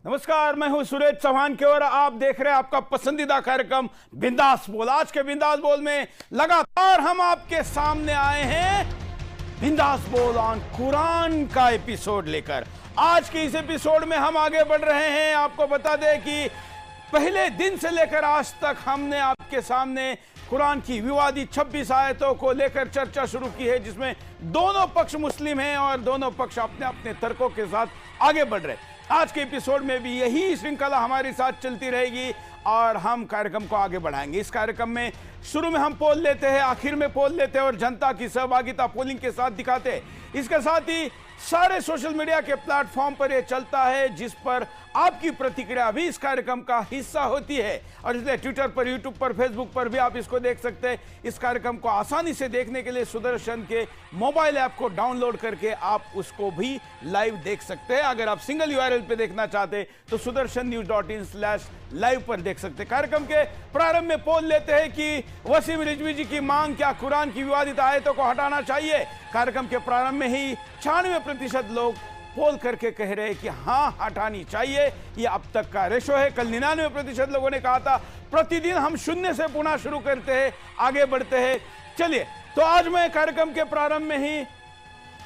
नमस्कार, मैं हूं सुरेश चौहान के और आप देख रहे हैं आपका पसंदीदा कार्यक्रम बिंदास बोल। आज के बिंदास बोल में लगातार हम आपके सामने आए हैं बिंदास बोल ऑन कुरान का एपिसोड लेकर। आज के इस एपिसोड में हम आगे बढ़ रहे हैं। आपको बता दें कि पहले दिन से लेकर आज तक हमने आपके सामने कुरान की विवादित 26 आयतों को लेकर चर्चा शुरू की है, जिसमें दोनों पक्ष मुस्लिम हैं और दोनों पक्ष अपने अपने तर्कों के साथ आगे बढ़ रहे हैं। आज के एपिसोड में भी यही श्रृंखला हमारे साथ चलती रहेगी और हम कार्यक्रम को आगे बढ़ाएंगे। इस कार्यक्रम में शुरू में हम पोल लेते हैं, आखिर में पोल लेते हैं और जनता की सहभागिता पोलिंग के साथ दिखाते हैं। इसके साथ ही सारे सोशल मीडिया के प्लेटफॉर्म पर यह चलता है, जिस पर आपकी प्रतिक्रिया भी इस कार्यक्रम का हिस्सा होती है और इसलिए ट्विटर पर, यूट्यूब पर, फेसबुक पर भी आप इसको देख सकते हैं। इस कार्यक्रम को आसानी से देखने के लिए सुदर्शन के मोबाइल ऐप को डाउनलोड करके आप उसको भी लाइव देख सकते हैं। अगर आप सिंगल यूआरएल पे देखना चाहते हैं तो sudarshannews.in/live पर देख सकते हैं। कार्यक्रम के प्रारंभ में पोल लेते हैं कि वसीम रिजवी जी की मांग, क्या कुरान की विवादित आयतों को हटाना चाहिए। कार्यक्रम के प्रारंभ में ही 96% लोग पोल करके कह रहे हैं कि हाँ, हटानी चाहिए। ये अब तक का रेशो है। कल 99% लोगों ने कहा था। प्रतिदिन हम शून्य से पुनः शुरू करते हैं, आगे बढ़ते हैं। चलिए, तो आज मैं कार्यक्रम के प्रारंभ में ही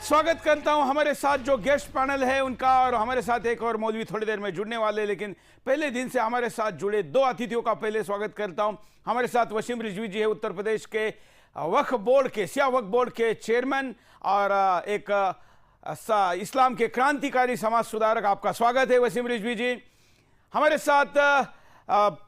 स्वागत करता हूं हमारे साथ जो गेस्ट पैनल है उनका, और हमारे साथ एक और मौलवी थोड़ी देर में जुड़ने वाले, लेकिन पहले दिन से हमारे साथ जुड़े दो अतिथियों का पहले स्वागत करता हूं। हमारे साथ वसीम रिजवी जी है, उत्तर प्रदेश के वक्फ बोर्ड के, सिया वक्फ बोर्ड के चेयरमैन और एक इस्लाम के क्रांतिकारी समाज सुधारक। आपका स्वागत है वसीम रिजवी जी। हमारे साथ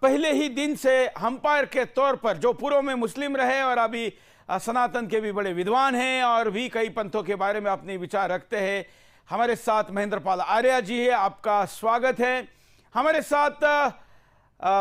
पहले ही दिन से अंपायर के तौर पर जो पूर्व में मुस्लिम रहे और अभी सनातन के भी बड़े विद्वान हैं और भी कई पंथों के बारे में अपने विचार रखते हैं, हमारे साथ महेंद्र पाल आर्या जी है। आपका स्वागत है। हमारे साथ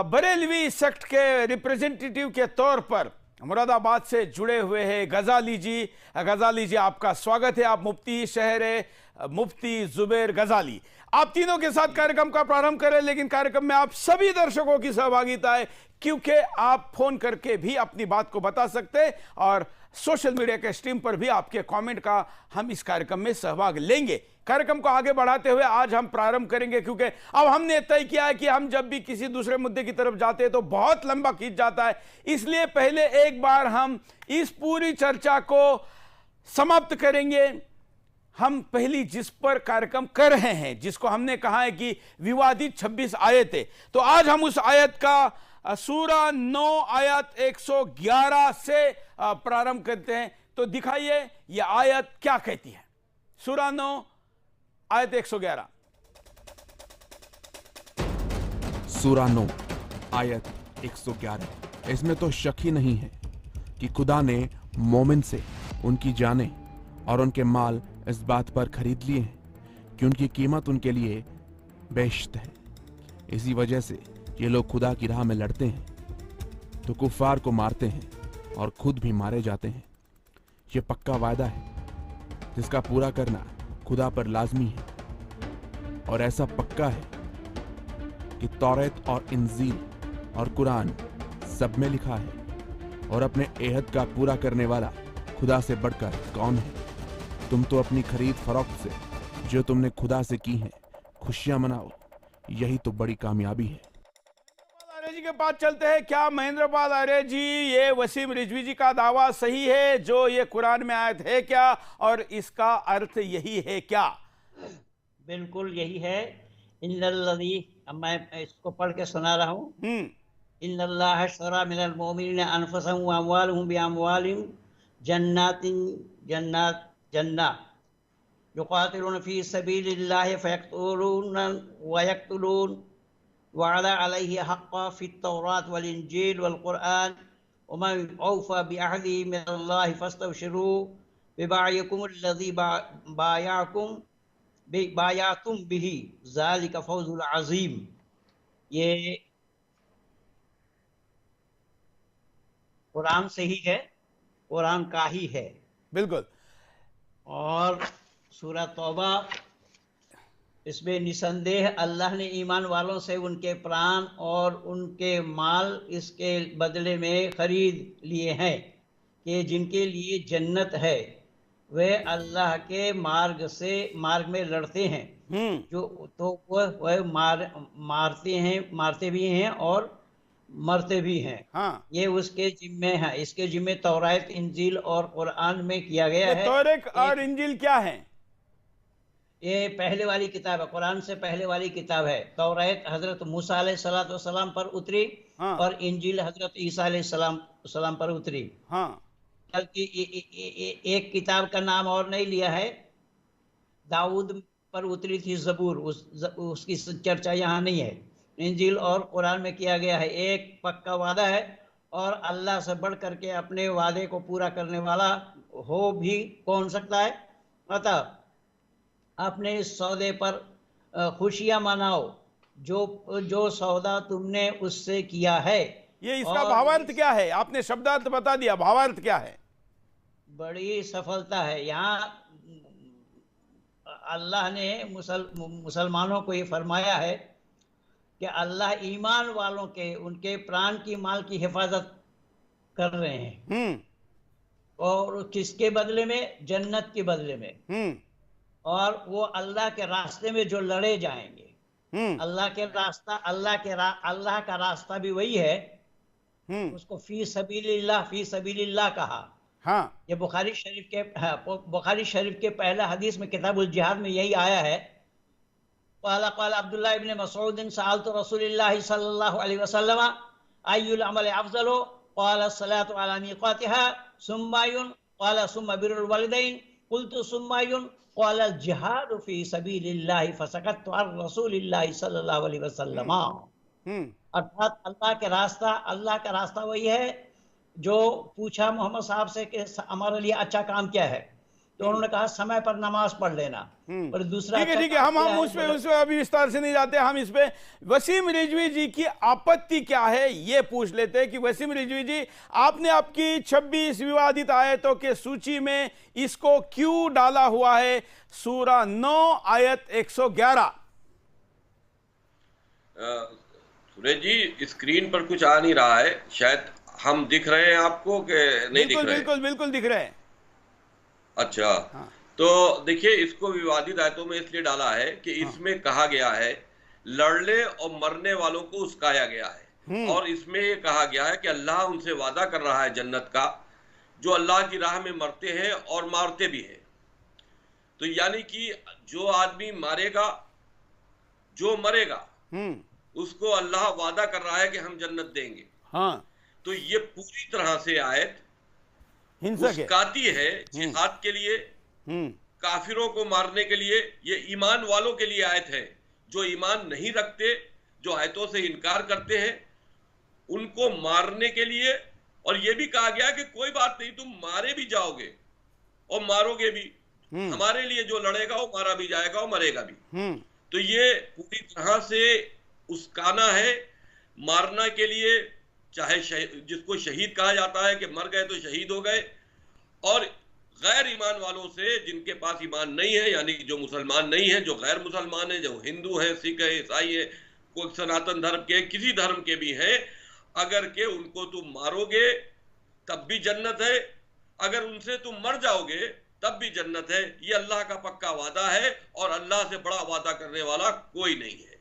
बरेलवी सेक्ट के रिप्रेजेंटेटिव के तौर पर मुरादाबाद से जुड़े हुए हैं गजाली जी। गजाली जी, आपका स्वागत है। आप मुफ्ती शहर है, मुफ्ती जुबैर गजाली। आप तीनों के साथ कार्यक्रम का प्रारंभ करें, लेकिन कार्यक्रम में आप सभी दर्शकों की सहभागिता है, क्योंकि आप फोन करके भी अपनी बात को बता सकते हैं और सोशल मीडिया के स्ट्रीम पर भी आपके कमेंट का हम इस कार्यक्रम में सहभाग लेंगे। कार्यक्रम को आगे बढ़ाते हुए आज हम प्रारंभ करेंगे, क्योंकि अब हमने तय किया है कि हम जब भी किसी दूसरे मुद्दे की तरफ जाते हैं तो बहुत लंबा खींच जाता है। इसलिए पहले एक बार हम इस पूरी चर्चा को समाप्त करेंगे। हम पहली जिस पर कार्यक्रम कर रहे हैं, जिसको हमने कहा है कि विवादित 26 आयतें, तो आज हम उस आयत का सूरा 9 आयत 111 से प्रारंभ करते हैं। तो दिखाइए यह आयत क्या कहती है। सूरा 9 आयत 111। सूरा 9 आयत 111। इसमें तो शक ही नहीं है कि खुदा ने मोमिन से उनकी जानें और उनके माल इस बात पर खरीद लिए हैं कि उनकी कीमत उनके लिए बेश्त है। इसी वजह से ये लोग खुदा की राह में लड़ते हैं तो कुफ्फार को मारते हैं और खुद भी मारे जाते हैं। ये पक्का वायदा है जिसका पूरा करना खुदा पर लाजमी है, और ऐसा पक्का है कि तौरात और इंजील और कुरान सब में लिखा है, और अपने एहद का पूरा करने वाला खुदा से बढ़कर कौन है। तुम तो अपनी खरीद फरोख्त से जो तुमने खुदा से की है खुशियां मनाओ, यही तो बड़ी कामयाबी है। जी के पास चलते हैं। क्या महेंद्र पाल आर्य जी, ये वसीम रिजवी जी का दावा सही है जो ये कुरान में आयत है क्या, और इसका अर्थ यही है क्या? बिल्कुल यही है। इन्नल्लज़ी, अब मैं इसको पढ़ के सुना रहा हूँ। इन्नल्लाह अश्तरा मिनल मोमिनीन अनफुसहुम व अमवालहुम बिअमवालिहिम जन्नात युक़ातिलून फ़ी सबीलिल्लाहि फ़यक़्तुलून व यक़्तुलून वअदा अलैहि हक़्क़न फ़ित-तौरात वल इंजील वल क़ुरआन वमन औफ़ा बिअहदिही मिनल्लाहि फ़स्तबशिरू बिबाइकुमुल्लज़ी बायातुम बिही ज़ालिका फ़ौज़ुल अज़ीम। ये कुरान से ही है, कुरान का ही है। बिल्कुल। और सूरह तौबा, इसमें निसंदेह अल्लाह ने ईमान वालों से उनके प्राण और उनके माल इसके बदले में खरीद लिए हैं कि जिनके लिए जन्नत है वे अल्लाह के मार्ग में लड़ते हैं, जो तो वह मारते भी हैं और मरते भी हैं। हाँ, ये उसके जिम्मे है। इसके जिम्मे तौरात, इंजील और कुरान में किया गया ये है। तौरेत और इंजील क्या है? ये पहले वाली किताब है, कुरान से पहले वाली किताब है। तौरात हजरत मूसा अलैहिस्सलाम पर उतरी, हाँ, और इंजील हजरत ईसा अलैहिस्सलाम पर उतरी। हाँ, बल्कि एक किताब का नाम और नहीं लिया है, दाऊद पर उतरी थी जबूर, उसकी चर्चा यहाँ नहीं है। इंजील और कुरान में किया गया है। एक पक्का वादा है, और अल्लाह से बढ़ करके अपने वादे को पूरा करने वाला हो भी कौन सकता है। अतः अपने इस सौदे पर खुशियां मनाओ, जो सौदा तुमने उससे किया है। ये इसका और भावार्थ क्या है? आपने शब्दार्थ बता दिया, भावार्थ क्या है? बड़ी सफलता है यहाँ। अल्लाह ने मुसलमानों को ये फरमाया है कि अल्लाह ईमान वालों के, उनके प्राण की, माल की हिफाजत कर रहे हैं। और किसके बदले में? जन्नत के बदले में। और वो अल्लाह के रास्ते में जो लड़े जाएंगे। अल्लाह का रास्ता भी वही है। उसको फी सबीलिल्लाह कहा। हाँ, ये बुखारी शरीफ के पहला हदीस में, किताबुल जिहाद में यही आया है। क़ाला अब्दुल्लाह इब्न मसऊद सअलतु रसूलल्लाह सल्लल्लाहु अलैहि वसल्लम अय्युल अमल अफज़ल, क़ाला सलातु अला मीक़ातिहा, सुम्मा अय्युन, क़ाला सुम्मा बिरुल वालिदैन, क़ुल्तु सुम्मा अय्युन, क़ाला जिहादु फी सबीलिल्लाह, फसकतु अन रसूलिल्लाह सल्लल्लाहु अलैहि वसल्लम। अर्थात अल्लाह का रास्ता वही है। जो पूछा मोहम्मद साहब से कि हमारे लिए अच्छा काम क्या है, तो उन्होंने कहा समय पर नमाज पढ़ लेना। और दूसरा, ठीक है, हम उस पे अभी विस्तार से नहीं जाते। हम इस पे वसीम रिजवी जी की आपत्ति क्या है ये पूछ लेते हैं कि वसीम रिजवी जी, आपने आपकी 26 विवादित आयतों के सूची में इसको क्यों डाला हुआ है? सूरा 9 आयत 111। सुरेश जी, स्क्रीन पर कुछ आ नहीं रहा है, शायद हम दिख रहे हैं आपको कि नहीं दिख रहे? बिल्कुल दिख रहे हैं। अच्छा, हाँ। तो देखिए, इसको विवादित आयतों में इसलिए डाला है कि इसमें कहा गया है लड़ने और मरने वालों को उस्काया गया है। और इसमें ये कहा गया है कि अल्लाह उनसे वादा कर रहा है जन्नत का, जो अल्लाह की राह में मरते हैं और मारते भी हैं। तो यानी कि जो आदमी मारेगा, जो मरेगा, उसको अल्लाह वादा कर रहा है कि हम जन्नत देंगे। हाँ। तो ये पूरी तरह से आयत उस्काती है जिहाद के लिए, काफिरों को मारने के लिए। ये ईमान वालों के लिए आयत है। जो ईमान नहीं रखते, जो आयतों से इनकार करते हैं, उनको मारने के लिए। और ये भी कहा गया कि कोई बात नहीं, तुम मारे भी जाओगे और मारोगे भी, हमारे लिए जो लड़ेगा वो मारा भी जाएगा और मरेगा भी। तो ये पूरी तरह से उस्काना है, मारना के लिए। चाहे जिसको शहीद कहा जाता है कि मर गए तो शहीद हो गए, और गैर ईमान वालों से, जिनके पास ईमान नहीं है, यानी जो मुसलमान नहीं है, जो गैर मुसलमान है, जो हिंदू है, सिख है, ईसाई है, कोई सनातन धर्म के, किसी धर्म के भी हैं, अगर के उनको तुम मारोगे तब भी जन्नत है, अगर उनसे तुम मर जाओगे तब भी जन्नत है। ये अल्लाह का पक्का वादा है, और अल्लाह से बड़ा वादा करने वाला कोई नहीं है।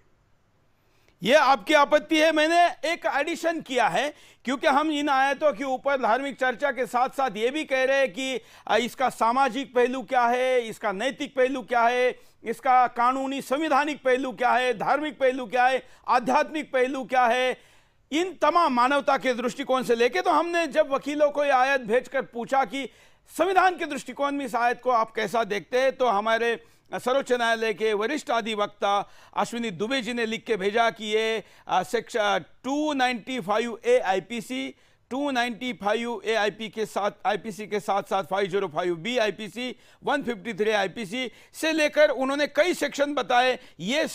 ये आपकी आपत्ति है। मैंने एक एडिशन किया है, क्योंकि हम इन आयतों के ऊपर धार्मिक चर्चा के साथ साथ ये भी कह रहे हैं कि इसका सामाजिक पहलू क्या है, इसका नैतिक पहलू क्या है, इसका कानूनी संवैधानिक पहलू क्या है, धार्मिक पहलू क्या है, आध्यात्मिक पहलू क्या है। इन तमाम मानवता के दृष्टिकोण से लेके, तो हमने जब वकीलों को ये आयत भेजकर पूछा कि संविधान के दृष्टिकोण में इस आयत को आप कैसा देखते हैं, तो हमारे सर्वोच्च न्यायालय के वरिष्ठ अधिवक्ता अश्विनी दुबे जी ने लिख के भेजा कि ये section 295A IPC, 295A IP के साथ, IPC के साथ साथ 505B IPC, 153 IPC से लेकर उन्होंने कई सेक्शन बताए। ये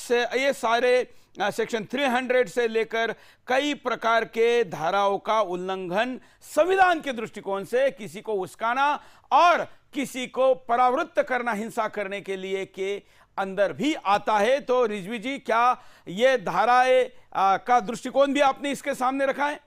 सारे सेक्शन 300 से लेकर कई प्रकार के धाराओं का उल्लंघन संविधान के दृष्टिकोण से, किसी को उस्काना और किसी को परावृत्त करना, हिंसा करने के लिए के अंदर भी आता है। तो रिजवी जी, क्या ये धाराएं का दृष्टिकोण भी आपने इसके सामने रखा है?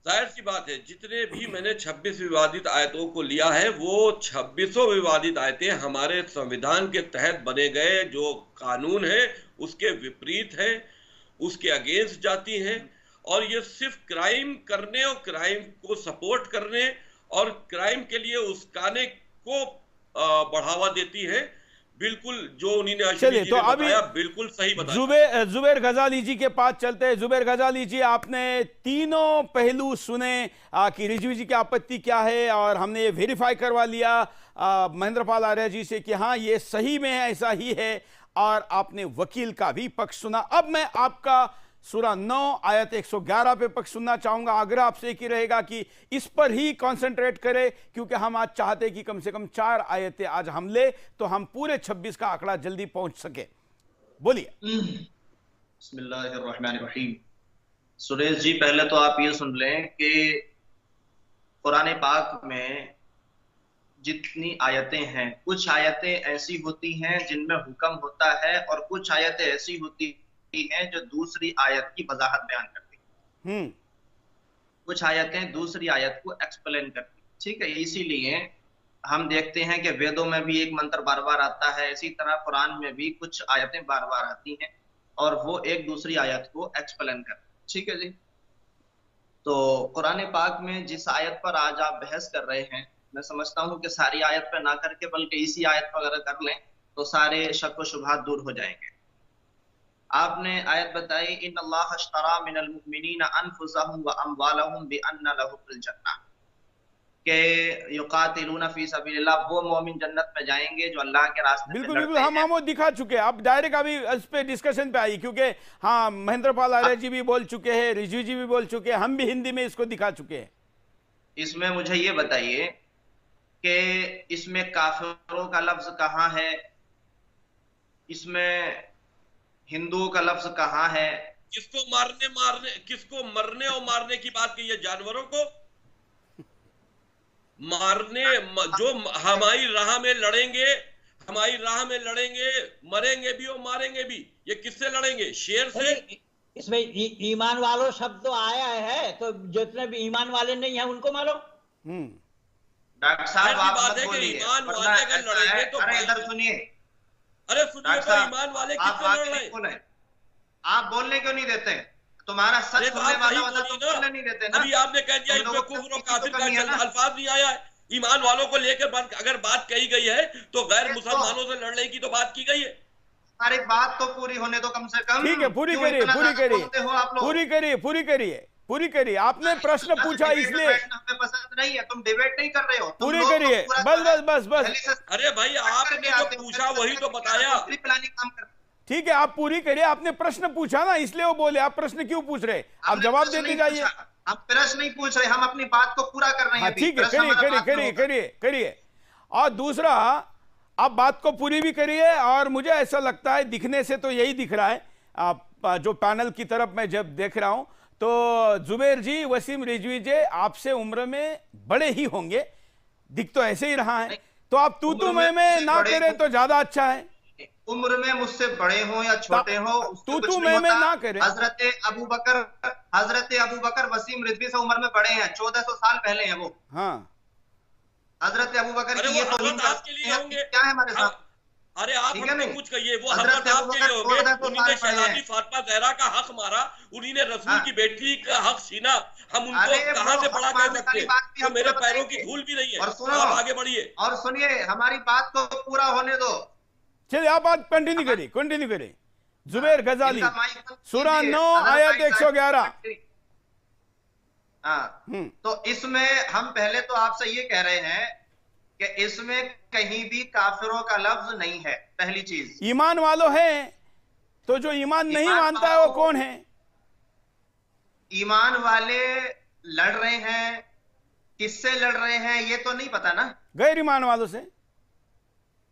जाहिर सी बात है, जितने भी मैंने 26 विवादित आयतों को लिया है, वो 26 विवादित आयतें हमारे संविधान के तहत बने गए जो कानून है उसके विपरीत है, उसके अगेंस्ट जाती हैं, और ये सिर्फ क्राइम करने और क्राइम को सपोर्ट करने और क्राइम के लिए उस्काने को बढ़ावा देती है। बिल्कुल जो उन्होंने चलिए तो अभी बिल्कुल सही बताया। जुबैर गजाली जी के पास चलते हैं। जुबैर गजाली जी, आपने तीनों पहलू सुने कि रिजवी जी की आपत्ति क्या है, और हमने ये वेरीफाई करवा लिया महेंद्रपाल आर्य जी से कि हाँ ये सही में है, ऐसा ही है, और आपने वकील का भी पक्ष सुना। अब मैं आपका सूरा 9 आयत 111 पे पक्ष सुनना चाहूंगा। आग्रह आपसे एक ही रहेगा कि इस पर ही कंसंट्रेट करें, क्योंकि हम आज चाहते हैं कि कम से कम 4 आयतें आज हम ले तो हम पूरे 26 का आंकड़ा जल्दी पहुंच सके। बोलिए। बिस्मिल्लाहिर्रहमानिर्रहीम। सुरेश जी, पहले तो आप ये सुन लें कि कुरान पाक में जितनी आयतें हैं, कुछ आयतें ऐसी होती हैं जिनमें हुक्म होता है, और कुछ आयतें ऐसी होती हैं जो दूसरी आयत की वजाहत बयान करती है। कुछ आयतें दूसरी आयत को एक्सप्लेन करती है, ठीक है। इसीलिए हम देखते हैं कि वेदों में भी एक मंत्र बार बार आता है, इसी तरह कुरान में भी कुछ आयतें बार बार आती हैं और वो एक दूसरी आयत को एक्सप्लेन करती है, ठीक है जी। तो कुरान पाक में जिस आयत पर आज आप बहस कर रहे हैं, मैं समझता हूँ कि सारी आयत पे ना करके बल्कि इसी आयत पर अगर कर लें तो सारे शक व शुबहात दूर हो जाएंगे। आपने आयत बताई, इन्नल्लाह अश्तरा मिनल मुमिनीना अनफुसहुम व अमवालहुम बिअन्ना लहुमुल जन्नह, के युकातिलूना फी सबीलिल्लाह, वो मोमिन जन्नत में जाएंगे जो अल्लाह के रास्ते में लड़ते हैं। बिल्कुल हम वो दिखा चुके हैं। अब डायरेक्ट अभी इस पे डिस्कशन पे आई, क्योंकि हाँ महेंद्रपाल आर्य जी भी बोल चुके हैं, रिजवी जी भी बोल चुके हैं, हम भी हिंदी में इसको दिखा चुके हैं। इसमें मुझे ये बताइए कि इसमें काफिरों का लफ्ज कहाँ है, इसमें हिंदुओं का लफ्ज कहाँ है? किसको किसको मरने और मारने की बात की है? जानवरों को मारने, जो हमारी राह में लड़ेंगे, हमारी राह में लड़ेंगे, मरेंगे भी और मारेंगे भी, ये किससे लड़ेंगे? शेर से? इसमें ईमान वालों शब्द तो आया है, तो जितने भी ईमान वाले नहीं है उनको मारो। डॉक्टर साहब आप बात है कि ईमान वाले अगर लड़ेंगे तो इधर सुनिए। अरे सुनिए, तो ईमान वाले किससे लड़ रहे हैं? आप बोलने क्यों नहीं देते? तुम्हारा सच सुनने वाला तो बोलने नहीं देते ना। अभी आपने कह दिया इसमें कुफ्र और काफिर का अल्फाज नहीं आया है। ईमान वालों को लेकर अगर बात कही गई है तो गैर मुसलमानों से लड़ने की तो बात की गई है। अरे बात तो पूरी होने दो कम से कम। ठीक है, पूरी करिए, पूरी करिए। आपने प्रश्न पूछा इसलिए हमें पसंद नहीं है, तुम डिबेट नहीं कर रहे हो। पूरी करिए, बस। अरे भाई आपने जो पूछा वही तो बताया। ठीक है, आप पूरी करिए। आपने प्रश्न पूछा ना, इसलिए वो बोले। आप प्रश्न क्यों पूछ रहे? आप जवाब देते जाइए। हम प्रश्न नहीं पूछ रहे, हम अपनी बात को पूरा कर रहे हैं। ठीक है, करिए। और दूसरा, आप बात को पूरी भी करिए। और मुझे ऐसा लगता है, दिखने से तो यही दिख रहा है, आप जो पैनल की तरफ मैं जब देख रहा हूं, तो जुबैर जी, वसीम रिजवी जी आपसे उम्र में बड़े ही होंगे, दिख तो ऐसे ही रहा है। तो आप तू मैं ना करें तो ज्यादा अच्छा है। उम्र में मुझसे बड़े हो या छोटे हो, तू मैं ना करें। हजरत अबू बकर वसीम रिजवी से उम्र में बड़े हैं, 1400 साल पहले हैं वो। हाँ, हजरत अबू बकर की ये तौहीन क्या है हमारे साथ? अरे आप हमको कुछ कहिए, वो हजरत आपके लिए होंगे। उन्होंने शहजादी फातिमा ज़हरा का हक मारा, उन्होंने रसूल की बेटी का हक छीना, हम उनको कहां से बड़ा कह सकते हैं? तो मेरे पैरों की धूल भी नहीं है। आप आगे बढ़िए और सुनिए, हमारी बात को पूरा होने दो। चलिए, आप बात कंटिन्यू करिए। जुबैर गजाली, सूरा 9 आयत 111। तो इसमें हम पहले तो आपसे ये कह रहे हैं कि इसमें कहीं भी काफिरों का लफ्ज नहीं है। पहली चीज, ईमान वालों हैं, तो जो ईमान नहीं मानता है वो कौन है? ईमान वाले लड़ रहे हैं, किससे लड़ रहे हैं ये तो नहीं पता ना। गैर ईमान वालों से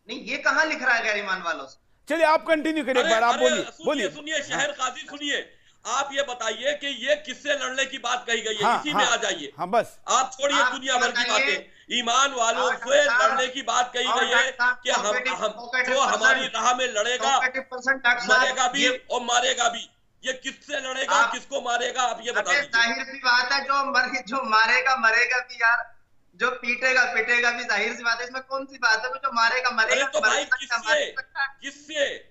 नहीं, ये कहां लिख रहा है गैर ईमान वालों से? चलिए, आप कंटिन्यू करिए। आप बोलिए। सुनिए शहर काजी, सुनिए, आप ये बताइए कि ये किससे लड़ने की बात कही गई है? इसी में आ जाइए। हाँ, बस आप छोड़िए दुनिया भर की बातें। ईमान वालों से लड़ने की बात कही गई है कि हम जो हमारी राह में लड़ेगा, मरेगा भी और मारेगा भी। ये किससे लड़ेगा, किसको मारेगा, आप ये बता दीजिए। जाहिर सी बात है, जो मारेगा मरेगा भी यार, जो पीटेगा पिटेगा भी, जाहिर सी बात है, इसमें कौन सी बात है? जो मारेगा मरेगा। तो भाई किससे?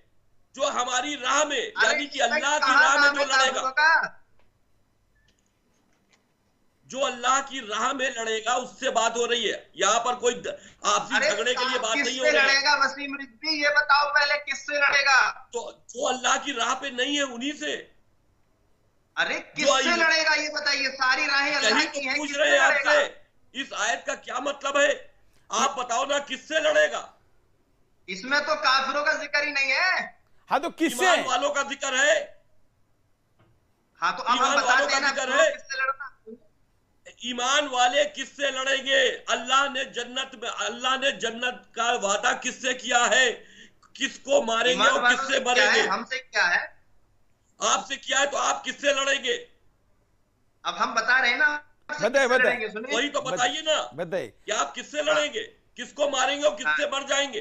जो हमारी राह में, यानी कि अल्लाह की राह में जो लड़ेगा, जो अल्लाह की राह में लड़ेगा, उससे बात हो रही है। यहाँ पर कोई आपसी झगड़े के लिए बात नहीं हो रही है। लड़ेगा वसीम रिजवी, ये बताओ पहले किससे लड़ेगा? तो जो अल्लाह की राह पे नहीं है उन्हीं से। अरे किससे लड़ेगा ये बताइए, सारी राहें अल्लाह की हैं, पूछ रहे हैं आपसे, इस आयत का क्या मतलब है? आप बताओ ना, किससे लड़ेगा? इसमें तो काफिरों का जिक्र ही नहीं है। हाँ तो किससे? ईमान वालों का जिक्र है। हाँ तो अब हम बताते हैं ना किससे लड़ना। ईमान वाले किससे लड़ेंगे? अल्लाह ने जन्नत का वादा किससे किया है? किसको मारेंगे और किससे मरेंगे? हमसे क्या है? आपसे क्या है, तो आप किससे लड़ेंगे? अब हम बता रहे हैं ना, बताइए, वही तो बताइए ना, बताइए कि आप किससे लड़ेंगे, किसको मारेंगे और किससे मर जाएंगे?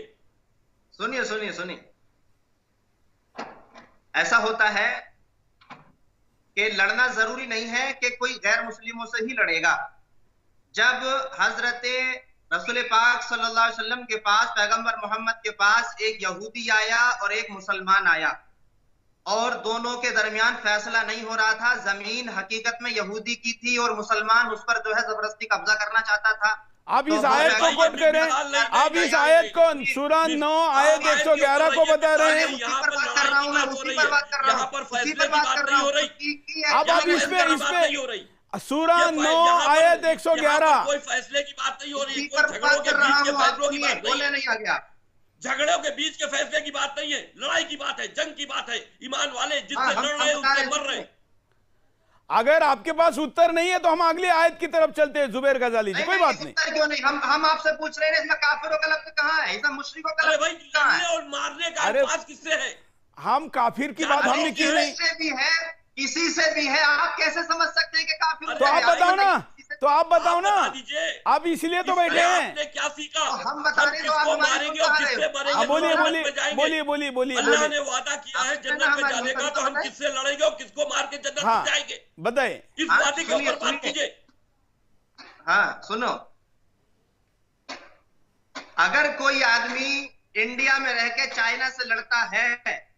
सुनिए सुनिए सुनिए, ऐसा होता है कि लड़ना जरूरी नहीं है कि कोई गैर मुस्लिमों से ही लड़ेगा। जब हजरत रसूल पाक सल्लल्लाहु अलैहि वसल्लम के पास, पैगंबर मोहम्मद के पास एक यहूदी आया और एक मुसलमान आया, और दोनों के दरमियान फैसला नहीं हो रहा था। जमीन हकीकत में यहूदी की थी और मुसलमान उस पर जो है जबरदस्ती कब्जा करना चाहता था। आप इस आयत को कोट कर रहे हैं, आप इस आयत को सूरा 9 आयत 111 को बता रहे हैं। यहाँ पर फैसले की बात नहीं हो रही। अब आप इसमें सूरा 9 आयत 111, कोई फैसले की बात नहीं हो रही, कोई झगड़ों के बीच के फैसलों की बात नहीं है। झगड़ों के बीच के फैसले की बात नहीं है, लड़ाई की बात है, जंग की बात है। ईमान वाले जिससे लड़ रहे हैं उससे मर रहे हैं। अगर आपके पास उत्तर नहीं है तो हम अगली आयत की तरफ चलते हैं। जुबैर गजाली जी, कोई बात नहीं। क्यों नहीं, हम आपसे पूछ रहे हैं, इसमें काफिरों का लफ्ज़ कहाँ है? इसमें मुशरिकों का लफ्ज़ कहाँ है? और मारने का अल्फाज किससे है? हम काफिर की बात हमने की नहीं। किसी से भी है, आप कैसे समझ सकते हैं कि काफिर? तो आप बताओ ना, तो आप बताओ ना, आप इसलिए तो बैठे हैं। आपने क्या सीखा? हम बता रहे हैं, किसको मारेंगे और किससे मरेंगे? बोलिए। अल्लाह ने वादा किया है जन्नत में जाने का, तो हम किससे लड़ेंगे और किसको मार के जन्नत में जाएंगे? बताए, इस वादे के ऊपर बात कीजिए। हाँ सुनो, अगर कोई आदमी इंडिया में रह के चाइना से लड़ता है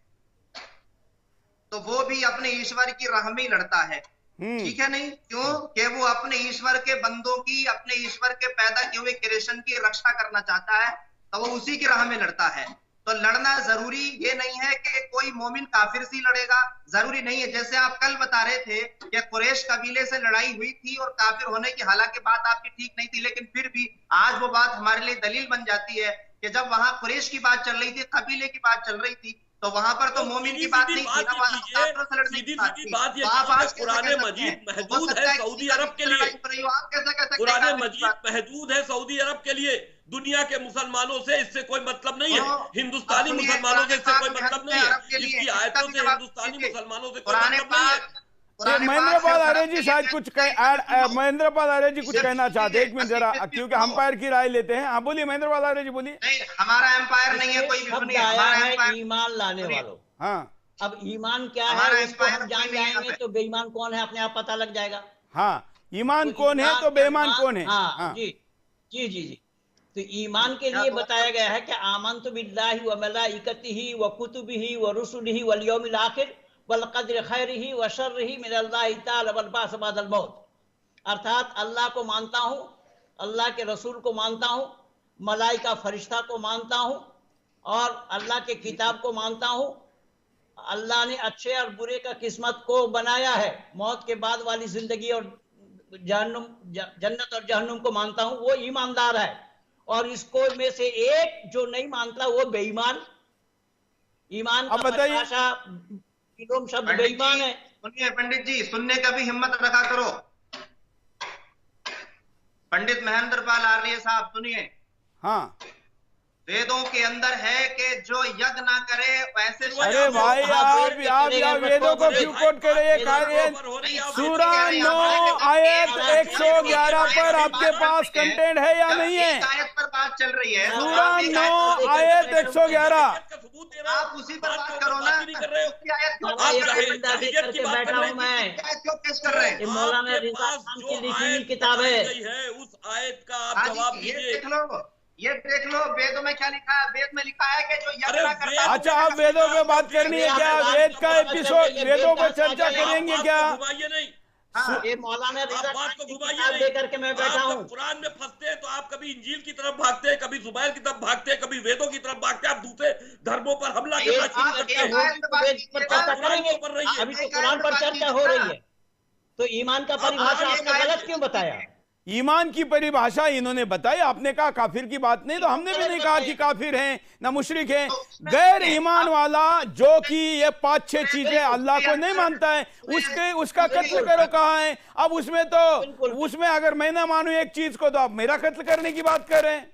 तो वो भी अपने ईश्वर की राह में लड़ता है, ठीक है नहीं? क्यों? कि वो अपने ईश्वर के बंदों की, अपने ईश्वर के पैदा किए हुए क्रिएशन की रक्षा करना चाहता है, तो वो उसी की राह में लड़ता है। तो लड़ना जरूरी ये नहीं है कि कोई मोमिन काफिर से लड़ेगा, जरूरी नहीं है। जैसे आप कल बता रहे थे कि कुरैश कबीले से लड़ाई हुई थी और काफिर होने की हालांकि बात आपकी ठीक नहीं थी, लेकिन फिर भी आज वो बात हमारे लिए दलील बन जाती है कि जब वहां कुरैश की बात चल रही थी, कबीले की बात चल रही थी, तो वहां पर तो मोमिन की बात नहीं थी, सीधी बात ये कुरान मजीद महदूद है सऊदी अरब के लिए। कुरान मजीद महदूद है सऊदी अरब के लिए, दुनिया के मुसलमानों से इससे कोई मतलब नहीं है। हिंदुस्तानी मुसलमानों से इससे कोई मतलब नहीं है। इसकी आयतों से हिंदुस्तानी मुसलमानों से कोई मतलब नहीं है। महेंद्रपाल आर्य जी शायद कुछ महेंद्रपाल आर्य जी कुछ कहना चाहते हैं। एक मिनट जरा, क्योंकि अंपायर की राय लेते हैं। हाँ बोलिए महेंद्रपाल आर्य जी, बोलिए। हमारा एम्पायर नहीं है, कोई भी आया है ईमान लाने वालों। हाँ, अब ईमान क्या है इसको हम जान जाएंगे तो बेईमान कौन है अपने आप पता लग जाएगा। हाँ, ईमान कौन है तो बेईमान कौन है। हाँ जी जी जी जी। तो ईमान के लिए बताया गया है कि आमन्तु बिल्लाहि व मलाइकतिही व कुतुबिही व रुसुलिही वल यौमिल आखिर वल क़द्रि खैरिही व शर्रिही मिनल्लाहि तआला वल बास बअदल मौत। अर्थात अल्लाह को मानता हूँ, अल्लाह के रसूल को मानता हूँ, मलाइका फरिश्ता को मानता हूँ और अल्लाह के किताब को मानता हूँ। अल्लाह ने अच्छे और बुरे का किस्मत को बनाया है, मौत के बाद वाली जिंदगी और जन्नत और जहन्नुम को मानता हूँ, वो ईमानदार है। और इसको में से एक जो नहीं मानता वो बेईमान। ईमान का परिभाषा शब्द बेईमान है। सुनिए पंडित जी, सुनने का भी हिम्मत रखा करो। पंडित महेंद्रपाल आर्य साहब सुनिए। हाँ, वेदों के अंदर है कि जो यज्ञ ना करे वैसे। अरे भाई आप वेदों को क्यों कोट कर रहे हैं? सूरा 9 आयत 111 पर आपके पास कंटेंट है या नहीं है? आयत पर बात चल रही है। सूरा 9 आयत 111, आप उसी पर बात करो ना। बैठा हूँ मैं, क्यों पेश कर रहे हैं? मौलाना रिजवान खान की लिखी हुई किताब है। उस आयत का आप जवाब दीजिए। ये देख लो वेदों में क्या लिखा है। वेद में लिखा है कि जो यज्ञ ना करता है। अच्छा, आप वेदों पे बात करनी है क्या? वेद का एपिसोड, वेदों पर चर्चा करेंगे क्या? ये मौलाना रिजवान बात को घुमाइए नहीं। लेकर के मैं बैठा हूँ। कुरान में फंसते हैं तो आप कभी इंजील की तरफ भागते हैं, कभी जुबैर की तरफ भागते हैं, कभी वेदों की तरफ भागते हैं। आप दूसरे धर्मों पर हमला करना शुरू करते हैं। अभी तो कुरान पर चर्चा हो रही है, तो ईमान का परिभाषा आपने गलत क्यों बताया? ईमान की परिभाषा इन्होंने बताई, आपने कहा काफिर की बात नहीं, तो हमने भी नहीं कहा कि काफिर हैं ना मुशरिक हैं। गैर ईमान वाला जो कि ये 5-6 चीजें अल्लाह को नहीं मानता है, उसका कत्ल करो कहा है। अब उसमें अगर मैं ना मानूं एक चीज को, तो आप मेरा कत्ल करने की बात कर रहे हैं।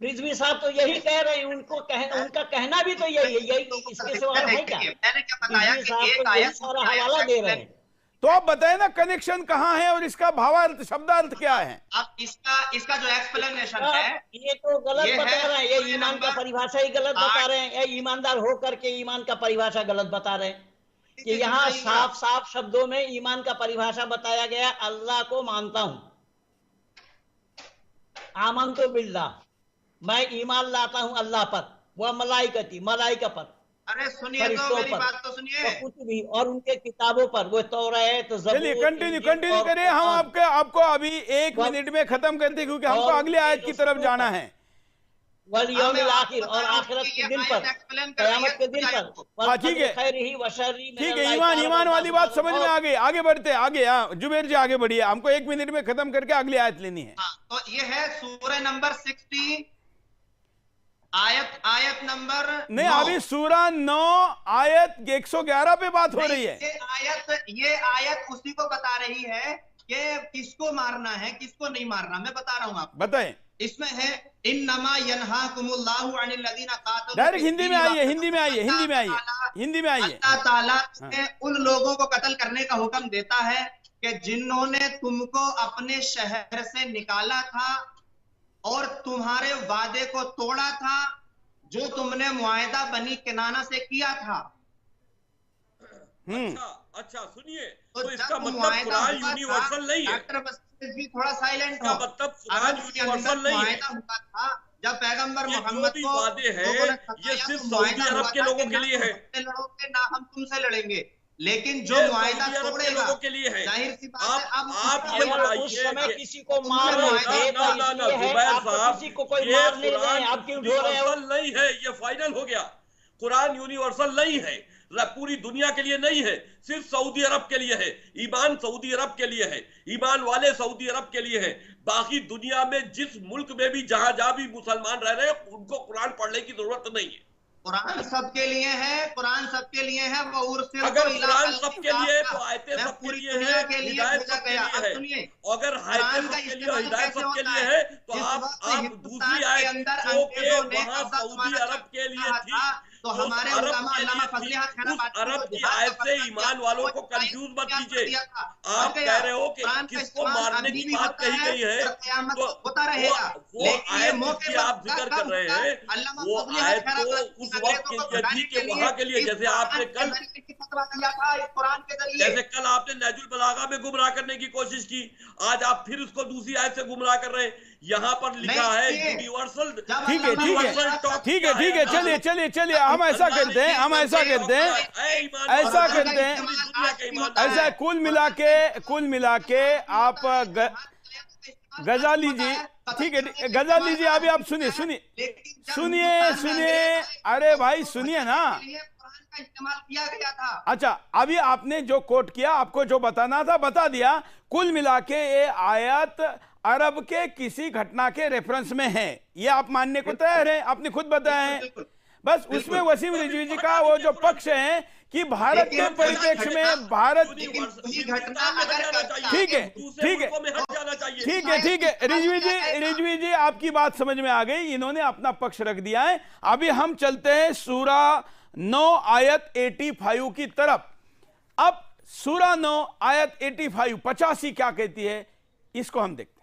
रिजवी साहब तो यही कह रहे हैं, उनका कहना भी तो यही है, इसके सिवा है क्या? मैंने क्या बताया कि एक आयत सारा हवाला दे रहे हैं। तो आप बताए ना कनेक्शन कहाँ है और इसका भावार्थ, शब्दार्थ क्या है? अब इसका जो एक्सप्लेनेशन है, ये तो गलत बता रहे हैं। ये ईमान का परिभाषा ही गलत बता रहे हैं। ये ईमानदार होकर के ईमान का परिभाषा गलत बता रहे हैं कि यहाँ साफ साफ शब्दों में ईमान का परिभाषा बताया गया, अल्लाह को मानता हूं, आमन तो बिल्लाह, मैं ईमान लाता हूं अल्लाह पर, वह मलाइका पर, अरे सुनिए तो मेरी बात तो सुनिए, कुछ भी, और उनके किताबों पर, वो तौरात, चलिए कंटिन्यू करें। हम आपको अभी 1 मिनट में खत्म करते, क्योंकि हमको अगले आयत की तरफ जाना है। वलियौमिल आखिर, और आखिरत के दिन पर, क़यामत के दिन पर। ठीक है, ईमान वाली बात समझ में आ गई। आगे बढ़ते आगे। जुबैर जी आगे बढ़िए, हमको 1 मिनट में खत्म करके अगली आयत लेनी है। तो ये है सूरह नंबर 60 आयत नंबर नहीं, अभी सूरा 9 आयत 111 पे बात हो रही है। ये आयत उसी को बता रही है कि किसको मारना है किसको नहीं मारना। मैं बता रहा हूँ आपको, बताएं। इसमें है इन्नमा यनहाकुमुल्लाहु अनिल लज़ीना क़ातलू। डायरेक्ट हिंदी में आइए। अल्लाह ताला उन लोगों को कत्ल करने का हुक्म देता है कि जिन्होंने तुमको अपने शहर से निकाला था और तुम्हारे वादे को तोड़ा था जो तुमने मुआहदा बनी किनाना से किया था। अच्छा सुनिए, तो इसका मतलब कुरान यूनिवर्सल नहीं है। डॉक्टर बशीर जी थोड़ा साइलेंट हो। मतलब कुरान यूनिवर्सल नहीं है। हुआ था जब पैगंबर मोहम्मद को वादे हैं, ये सिर्फ सऊदी अरब के लोगों के लिए है। लड़ोगे ना हम तुमसे लड़ेंगे, लेकिन जो मुआहदा तोड़ेगा लोगों के लिए है। जाहिर सी बात है। अब आप ये बताइए, किसी को मार नहीं है, ये फाइनल हो गया। कुरान यूनिवर्सल नहीं है, पूरी दुनिया के लिए नहीं है, सिर्फ सऊदी अरब के लिए है। ईमान सऊदी अरब के लिए है, ईमान वाले सऊदी अरब के लिए है। बाकी दुनिया में जिस मुल्क में भी जहां भी मुसलमान रह रहे हैं, उनको कुरान पढ़ने की जरूरत नहीं है। कुरान सबके लिए है, कुरान सबके लिए है। वो अगर कुरान सबके लिए तो आयतें सबके लिए है, हिदायत सबके लिए है। अगर आयतें सबके लिए, हिदायत सबके लिए है, तो आप दूसरी आयत जो कि वहां सऊदी अरब के लिए थी, तो हमारे अरब की आयत से ईमान वालों को कंफ्यूज मत कीजिए। आप कह रहे हो कि किसको मारने की बात कही गई है, तो होता रहेगा। वो आयत जिसकी आप जिक्र कर रहे हैं, वो आयत तो उस वक्त के लिए थी कि वहां के लिए, जैसे आपने कल आपने नहजुल बलागा में गुमराह करने की कोशिश की, आज आप फिर उसको दूसरी आयत से गुमराह कर रहे हैं। यहाँ पर लिखा है यूनिवर्सल। ठीक है, चलिए हम ऐसा करते हैं, ऐसा कुल मिला के आप गजाली जी, ठीक है गजाली जी, अभी आप सुनिए। अरे भाई सुनिए ना। इस्तेमाल किया गया था। अच्छा, अभी आपने जो कोट किया, आपको जो बताना था बता दिया। कुल मिला के ये आयत अरब के किसी घटना के रेफरेंस में है, ये आप मानने को तैयार हैं? आपने खुद बताया है। बस उसमें वसीम रिजवी जी का वो जो पक्ष है कि भारत के परिप्रेक्ष्य में भारत घटना अगर ठीक है रिजवी जी आपकी बात समझ में आ गई, इन्होंने अपना पक्ष रख दिया है। अभी हम चलते हैं सूरा 9 आयत 85 की तरफ। अब सूरा 9 आयत 85 85 क्या कहती है, इसको हम देखते हैं।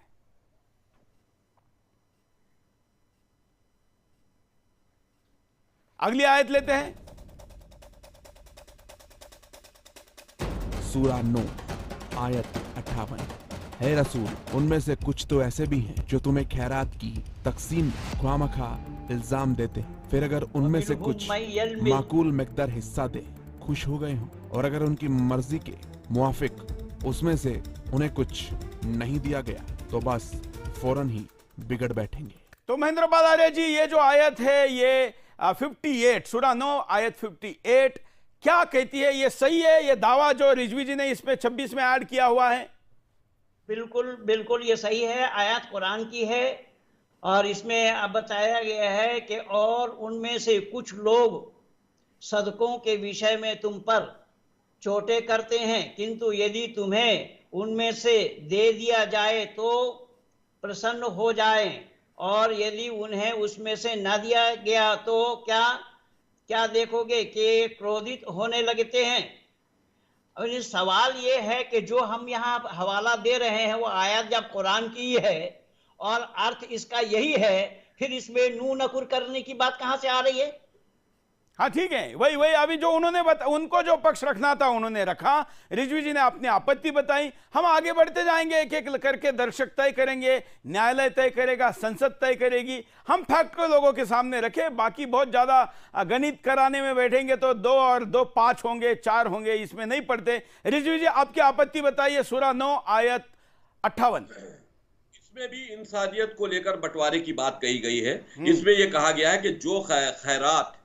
अगली आयत लेते हैं। सूरा 9 आयत 58। है रसूल, उनमें से कुछ तो ऐसे भी हैं जो तुम्हें खैरात की तकसीम ख्वामखा इल्जाम देते हैं, फिर अगर उनमें से कुछ माकूल मिकदार हिस्सा दे खुश हो गए हों, और अगर उनकी मर्जी के मुआफिक उसमें से उन्हें कुछ नहीं दिया गया तो बस फौरन ही बिगड़ बैठेंगे। तो महेंद्र बालारे जी, ये जो आयत है ये 58 सूरा 9 आयत 58 क्या कहती है? ये सही है ये दावा जो रिजवी जी ने इसमें 26 में ऐड किया हुआ है? बिल्कुल बिल्कुल ये सही है, आयत कुरान की है और इसमें अब बताया गया है कि और उनमें से कुछ लोग सदकों के विषय में तुम पर चोटें करते हैं, किंतु यदि तुम्हें उनमें से दे दिया जाए तो प्रसन्न हो जाएं, और यदि उन्हें उसमें से न दिया गया तो क्या देखोगे कि क्रोधित होने लगते हैं। और ये सवाल ये है कि जो हम यहाँ हवाला दे रहे हैं वो आयत जब कुरान की है और अर्थ इसका यही है, फिर इसमें नू नकुर करने की बात कहाँ से आ रही है? हाँ ठीक है, वही अभी जो उन्होंने उनको जो पक्ष रखना था उन्होंने रखा, रिजवी जी ने अपनी आपत्ति बताई। हम आगे बढ़ते जाएंगे, एक एक करके दर्शक तय करेंगे, न्यायालय तय करेगा, संसद तय करेगी। हम फैक्ट को लोगों के सामने रखे, बाकी बहुत ज्यादा गणित कराने में बैठेंगे तो 2 और 2 5 होंगे, 4 होंगे, इसमें नहीं पड़ते। रिजवी जी आपकी आपत्ति बताइए सूरा 9 आयत 58। इसमें भी इंसानियत को लेकर बंटवारे की बात कही गई है। इसमें यह कहा गया है कि जो खैरात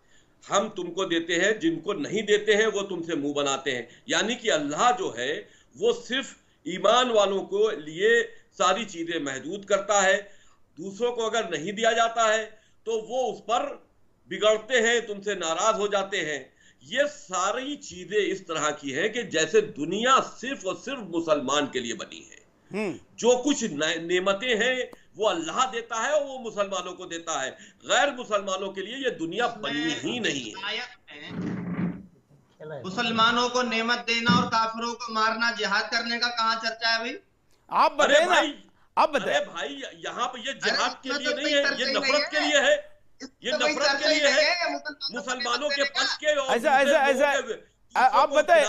हम तुमको देते हैं, जिनको नहीं देते हैं वो तुमसे मुंह बनाते हैं। यानी कि अल्लाह जो है वो सिर्फ ईमान वालों को लिए सारी चीजें महदूद करता है। दूसरों को अगर नहीं दिया जाता है तो वो उस पर बिगड़ते हैं, तुमसे नाराज हो जाते हैं। ये सारी चीजें इस तरह की हैं कि जैसे दुनिया सिर्फ और सिर्फ मुसलमान के लिए बनी है। जो कुछ नेमतें हैं वो अल्लाह देता है और वो मुसलमानों को देता है, गैर मुसलमानों के लिए ये दुनिया बनी ही नहीं है। मुसलमानों को नेमत देना और काफिरों को मारना, जिहाद करने का कहाँ चर्चा है भाई? आप बताइए ना, आप बताइए। अरे भाई यहाँ पे ये जिहाद के लिए नहीं है, ये नफरत के लिए है, ये नफरत के लिए है, मुसलमानों के पक्ष के। ऐसा आप बताए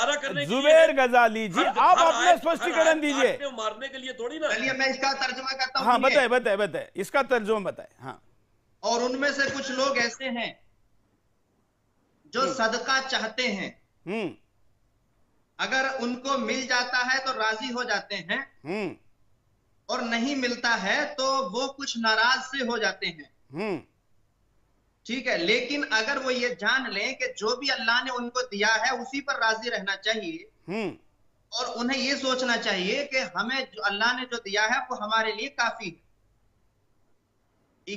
जुबैर गजाली जी, आप अपना स्पष्टीकरण दीजिए। मारने के लिए थोड़ी ना। चलिए मैं इसका तर्जुमा करता हूं। हाँ बताए इसका तर्जुमा बताए। हाँ, और उनमें से कुछ लोग ऐसे हैं जो सदका चाहते हैं, अगर उनको मिल जाता है तो राजी हो जाते हैं, और नहीं मिलता है तो वो कुछ नाराज से हो जाते हैं। ठीक है, लेकिन अगर वो ये जान लें कि जो भी अल्लाह ने उनको दिया है उसी पर राजी रहना चाहिए, और उन्हें ये सोचना चाहिए कि हमें जो अल्लाह ने जो दिया है वो हमारे लिए काफी है।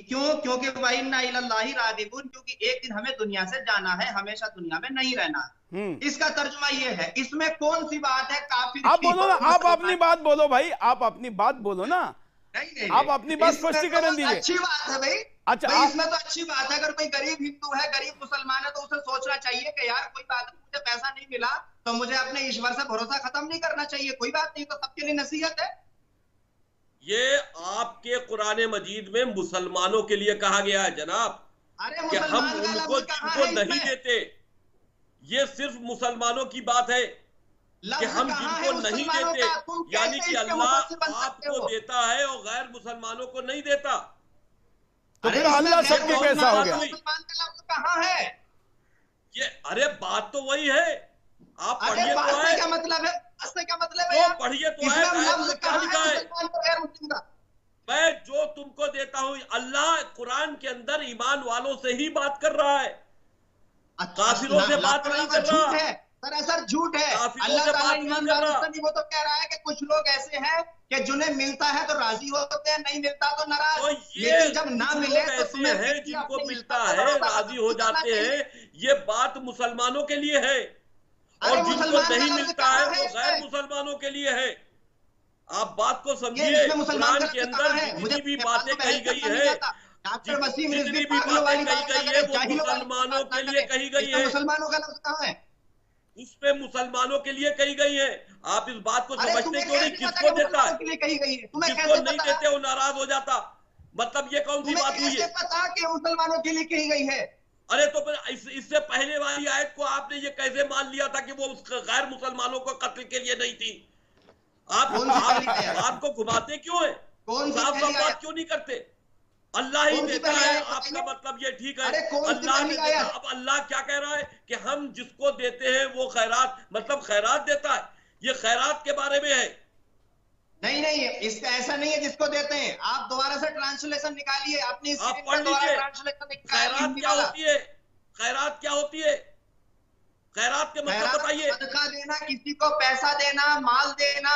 क्यों? क्योंकि वइन्ना इलल्लाहि रागिबून, क्योंकि एक दिन हमें दुनिया से जाना है, हमेशा दुनिया में नहीं रहना है। इसका तर्जुमा ये है। इसमें कौन सी बात है काफिर? आप बोलो ना, आप अपनी बात बोलो भाई, आप अपनी बात बोलो ना। नहीं, आप अपनी बात स्पष्टीकरण दीजिए। अच्छी बात है भाई। अच्छा भाई, इसमें तो अच्छी बात है। अगर कोई गरीब हिंदू है, गरीब मुसलमान है, तो उसे सोचना चाहिए कि यार कोई बात नहीं, मुझे पैसा नहीं मिला तो मुझे अपने ईश्वर से भरोसा खत्म नहीं करना चाहिए। कोई बात नहीं, तो सबके लिए नसीहत है। ये आपके कुरान मजीद में मुसलमानों के लिए कहा गया है जनाब, अरे कि हम उनको नहीं देते। ये सिर्फ मुसलमानों की बात है कि हम जिनको नहीं देते, यानी कि अल्लाह आपको देता है और गैर मुसलमानों को नहीं देता। तो फिर अल्लाह सबके कैसा हो गया? कहाँ है ये? अरे बात तो वही है, आप पढ़िए तो है। क्या मतलब है? क्या मतलब है? पढ़िए तो है, क्या लिखा है? मैं जो तुमको देता हूं, अल्लाह कुरान के अंदर ईमान वालों से ही बात कर रहा है, काफिरों से बात नहीं कर रहा है। सरासर झूठ है। अल्लाह ताला ईमानदारों से नहीं, वो तो कह रहा है कि कुछ लोग ऐसे हैं कि जिन्हें मिलता है तो राजी होते हैं, नहीं मिलता तो नाराज। लेकिन जब ना मिले तो तुम्हें है, जिनको मिलता है राजी हो जाते हैं। ये बात मुसलमानों के लिए है। और जिनको नहीं मिलता है वो गैर मुसलमानों के लिए है। आप बात को समझिए। कुरान के अंदर जितनी भी बातें कही गई है, जितनी भी बातें कही गई है वो मुसलमानों के लिए कही गई है। मुसलमानों का लफ्ज कहाँ है? उसमें मुसलमानों के लिए कही गई है। आप इस बात को समझते क्यों नहीं? किसको देता है? जिसको नहीं देते वो नाराज हो जाता। मतलब ये कौन सी बात हुई है? पता कि मुसलमानों के लिए कही गई है। अरे तो फिर इससे पहले वाली आयत को आपने ये कैसे मान लिया था कि वो गैर मुसलमानों को कत्ल के लिए नहीं थी? आप बात को घुमाते क्यों है? साफ साफ बात क्यों नहीं करते? अल्लाह ही देता है, आपका मतलब ये ठीक है, अल्लाह ने देता। अब अल्लाह क्या कह रहा है कि हम जिसको देते हैं वो खैरात, मतलब खैरात देता है। ये खैरात के बारे में है। नहीं, इसका ऐसा नहीं है जिसको देते हैं। आप दोबारा से ट्रांसलेशन निकालिए, अपनी आप पढ़ लीजिए। खैरात क्या होती है? खैरात क्या होती है? खैरात के मतलब बताइए। सदका देना, किसी को पैसा देना, माल देना,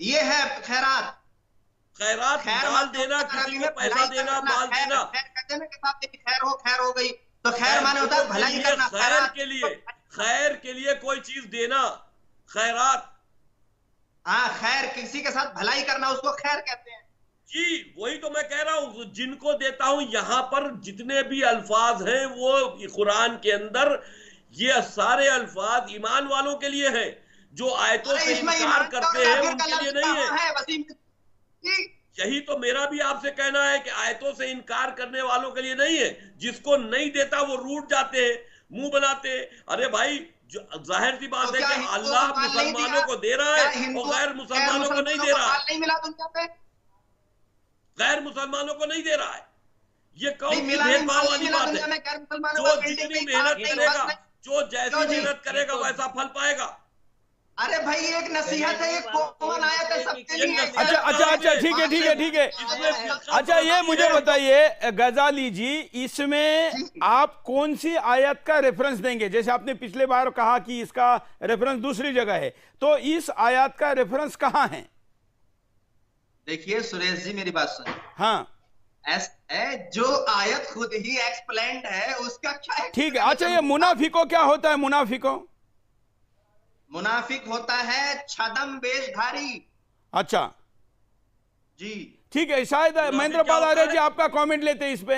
ये है खैरात। खैरात माल देना, किसी को पैसा देना, माल देना। कहते हैं ना कि साहब खैर हो गई, तो खैर माने होता है भलाई करना। खैर के लिए कोई चीज देना, खैरात। हाँ, खैर किसी के साथ भलाई करना, उसको खैर कहते हैं। जी वही तो मैं कह रहा हूं, जिनको देता हूं। यहां पर जितने भी अल्फाज हैं वो कुरान के अंदर, ये सारे अल्फाज ईमान वालों के लिए हैं। जो आयतों से इनकार करते हैं उनके लिए नहीं है। यही तो मेरा भी आपसे कहना है कि आयतों से इनकार करने वालों के लिए नहीं है। जिसको नहीं देता वो रूठ जाते हैं, मुंह बनाते हैं। अरे भाई, जाहिर सी बात है कि अल्लाह मुसलमानों को दे रहा है और गैर मुसलमानों को नहीं दे रहा है। गैर मुसलमानों को नहीं दे रहा है। ये कौन सी भेदभाव वाली बात है? जो जितनी मेहनत करेगा, जो जैसी मेहनत करेगा वैसा फल पाएगा। अरे भाई, एक नसीहत है, एक कौन आयत है सबके लिए। अच्छा, ठीक है। अच्छा, ये मुझे बताइए गजाली जी, इसमें आप कौन सी आयत का रेफरेंस देंगे? जैसे आपने पिछले बार कहा कि इसका रेफरेंस दूसरी जगह है, तो इस आयत का रेफरेंस कहाँ है? देखिए सुरेश जी, मेरी बात सुनिए। हाँ, जो आयत खुद ही एक्सप्लेन्ड है उसका क्या? ठीक है। अच्छा, ये मुनाफिको क्या होता है? मुनाफिक होता है छदम वेशधारी। अच्छा जी, ठीक है। शायद महेंद्र पाल आर्य जी आपका कमेंट लेते हैं इस पे।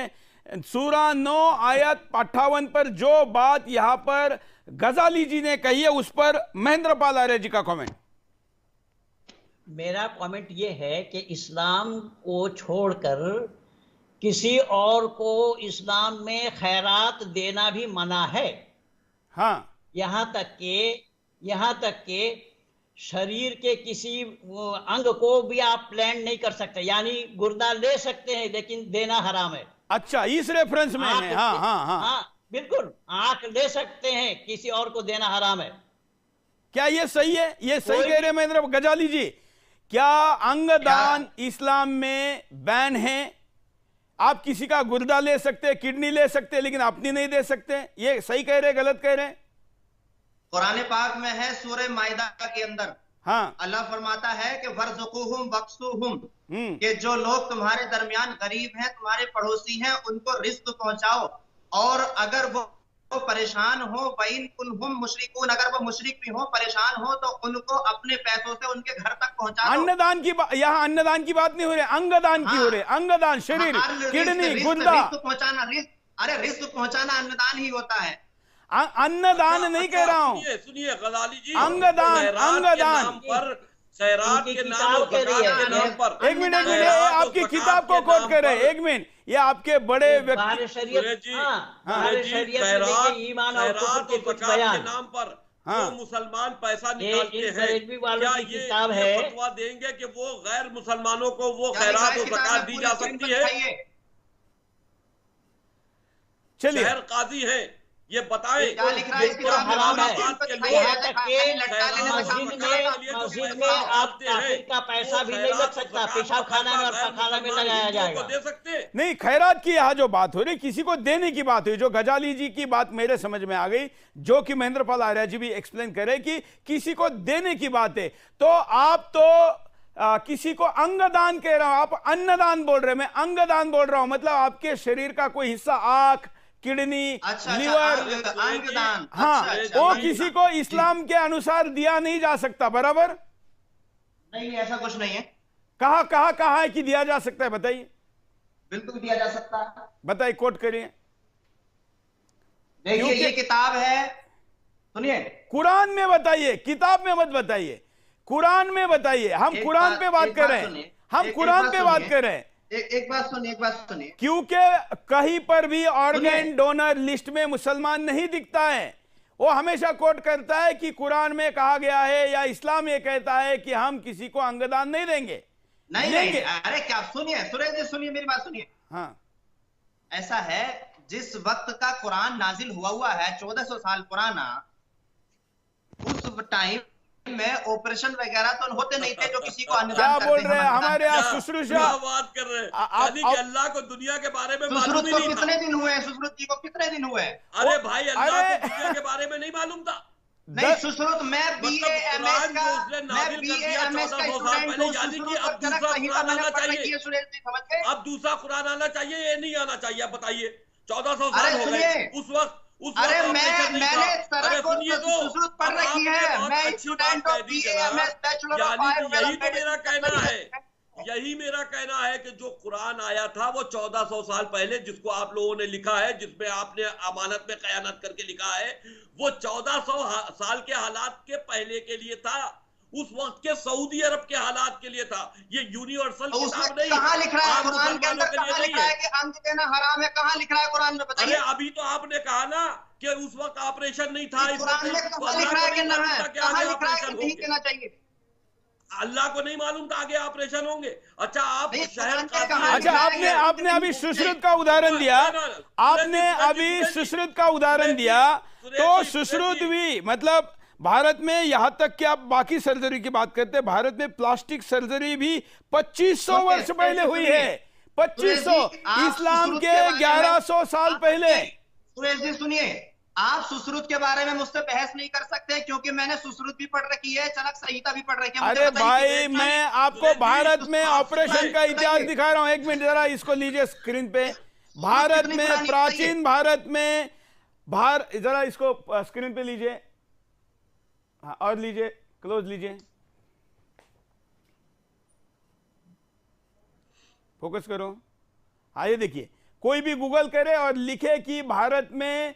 सूरा 9 आयत 58 पर जो बात यहां पर गजाली जी ने कही है, उस पर महेंद्र पाल आर्य जी का कमेंट। मेरा कमेंट ये है कि इस्लाम को छोड़कर किसी और को इस्लाम में खैरात देना भी मना है। हाँ, यहाँ तक के शरीर के किसी अंग को भी आप प्लान नहीं कर सकते। यानी गुर्दा ले सकते हैं लेकिन देना हराम है। अच्छा, इस रेफरेंस में है। हाँ, बिल्कुल। आंख ले सकते हैं, किसी और को देना हराम है। क्या ये सही है? ये सही कह रहे हैं महेंद्र गजाली जी? क्या अंगदान इस्लाम में बैन है? आप किसी का गुर्दा ले सकते हैं, किडनी ले सकते हैं, लेकिन अपनी नहीं दे सकते। ये सही कह रहे हैं, गलत कह रहे हैं? कुरान पाक में है, सूरह माइदा के अंदर। हाँ, अल्लाह फरमाता है कि वर्ज़ुक़ूहुम वक्सुहुम, कि जो लोग तुम्हारे दरमियान गरीब हैं, तुम्हारे पड़ोसी हैं, उनको रिज़्क़ पहुंचाओ। और अगर वो परेशान हो, वइन कुनहुम मुशरिकून, अगर वो मुशरिक भी हो, परेशान हो, तो उनको अपने पैसों से उनके घर तक पहुंचा दो। अन्नदान की यहाँ अन्नदान की बात नहीं हो रही, अंगदान की हो रही। अंगदान, शरीर, किडनी, गुर्दा पहुंचाना। अरे रिज़्क़ पहुंचाना अन्नदान ही होता है। अन्नदान नहीं कह रहा हूं। सुनिए गजाली जी, अंगदान पर खैरात के नाम पर। एक मिनट, आपकी किताब को कोट कर रहे हैं। एक मिनट, ये आपके बड़े व्यक्ति के नाम पर वो मुसलमान पैसा निकालते हैं, क्या ये फतवा देंगे कि वो गैर मुसलमानों को वो खैरात और ज़कात दी जा सकती है? चलिए, शहर काजी है, ये बताएं। मस्जिद में आप का पैसा भी नहीं लग सकता, पेशाब खाना में और पखाना में लगाया जाएगा। दे सकते नहीं, खैरात की यहाँ जो बात हो रही, किसी को देने की बात हुई। जो गजाली जी की बात मेरे समझ में आ गई, जो कि महेंद्र पाल आर्य जी भी एक्सप्लेन करे कि किसी को देने की बात है। तो आप तो किसी को अंगदान कह रहा हूं, आप अन्नदान बोल रहे हैं, मैं अंगदान बोल रहा हूं। मतलब आपके शरीर का कोई हिस्सा, आंख, किडनी, अच्छा, लिवर, अंगदान, हाँ, अच्छा, वो किसी को इस्लाम के अनुसार दिया नहीं जा सकता, बराबर? नहीं, ऐसा कुछ नहीं है। कहा है कि दिया जा सकता है, बताइए। बिल्कुल दिया जा सकता है। बताइए, कोट करिए। देखिए, ये किताब है, सुनिए, कुरान में बताइए, किताब में मत बताइए, कुरान में बताइए। हम कुरान पे बात कर रहे हैं, हम कुरान पे बात कर रहे हैं। एक बात सुनिए, क्योंकि कहीं पर भी ऑर्गन डोनर लिस्ट में मुसलमान नहीं दिखता है। वो हमेशा कोट करता है कि कुरान में कहा गया है या इस्लाम ये कहता है कि हम किसी को अंगदान नहीं देंगे। नहीं, अरे क्या, सुनिए सुरेश जी, सुनिए मेरी बात सुनिए। हाँ, ऐसा है, जिस वक्त का कुरान नाजिल हुआ है 1400 साल पुराना, उस टाइम में ऑपरेशन वगैरह तो होते नहीं थे जो किसी को अंगदान क्या करते बोल रहे हैं? हम हमारे यहाँ शुश्रूषा बात कर रहे हैं, यानी कि अल्लाह को दुनिया के बारे में मालूम सुश्रुत ही को नहीं था। कितने दिन हुए? सुश्रुत जी को कितने दिन हुए? अरे भाई, अल्लाह को दुनिया के बारे में नहीं मालूम था। नहीं, सुश्रुत, मैं मतलब कुरान जो उसने नाजिल कर दिया 1400 साल पहले, यानी कि अब दूसरा कुरान आना चाहिए। सुरेश जी समझ गए? अब दूसरा कुरान आना चाहिए, ये नहीं आना चाहिए? बताइए, 1400 अरे साल हो गए, सुनिए, उस वक्त अरे ऑपरेशन नहीं था। मैंने तरह अरे को सुनिए तो, सुश्रुत पढ़ अब रखी आपने है। बहुत मैं अच्छी बात स्टूडेंट कह ऑफ दी BA जनाब। MS बैचलर ऑफ यानी कि यही तो आयुर्वेद मेरा कहना है, यही मेरा कहना है कि जो कुरान आया था वो 1400 साल पहले, जिसको आप लोगों ने लिखा है, जिसमें आपने अमानत में खयानत करके लिखा है, वो 1400 साल के हालात के पहले के लिए था। उस वक्त के सऊदी अरब के हालात के लिए था। ये यूनिवर्सल किताब नहीं। कहाँ लिख रहा है कुरान के अंदर? के लिए कहाँ नहीं लिख रहा है कि अंग देना हराम है? कहाँ लिख रहा है कुरान में? बताइए। अरे अभी तो आपने कहा ना कि उस वक्त ऑपरेशन नहीं था। कुरान में कहाँ लिख रहा है कि ना है? कहाँ लिख रहा है कि नहीं देना चाहिए? अल्लाह को नहीं मालूम था आगे ऑपरेशन होंगे। अच्छा, आप शहर अच्छा, आपने अभी सुश्रुत का उदाहरण दिया, आपने अभी सुश्रुत का उदाहरण दिया, तो सुश्रुत भी मतलब भारत में, यहां तक कि आप बाकी सर्जरी की बात करते हैं, भारत में प्लास्टिक सर्जरी भी 2500 वर्ष पहले हुई है। 2500, इस्लाम के 1100 साल पहले। सुरेश जी सुनिए, आप सुश्रुत के बारे में मुझसे बहस नहीं कर सकते, क्योंकि मैंने सुश्रुत भी पढ़ रखी है, चरक संहिता भी पढ़ रखी है। अरे भाई, मैं आपको भारत में ऑपरेशन का इतिहास दिखा रहा हूं। एक मिनट, जरा इसको लीजिए स्क्रीन पे। भारत में, प्राचीन भारत में, जरा इसको स्क्रीन पे लीजिए। हाँ, और लीजिए, क्लोज लीजिए, फोकस करो। हाँ, ये देखिए, कोई भी गूगल करे और लिखे कि भारत में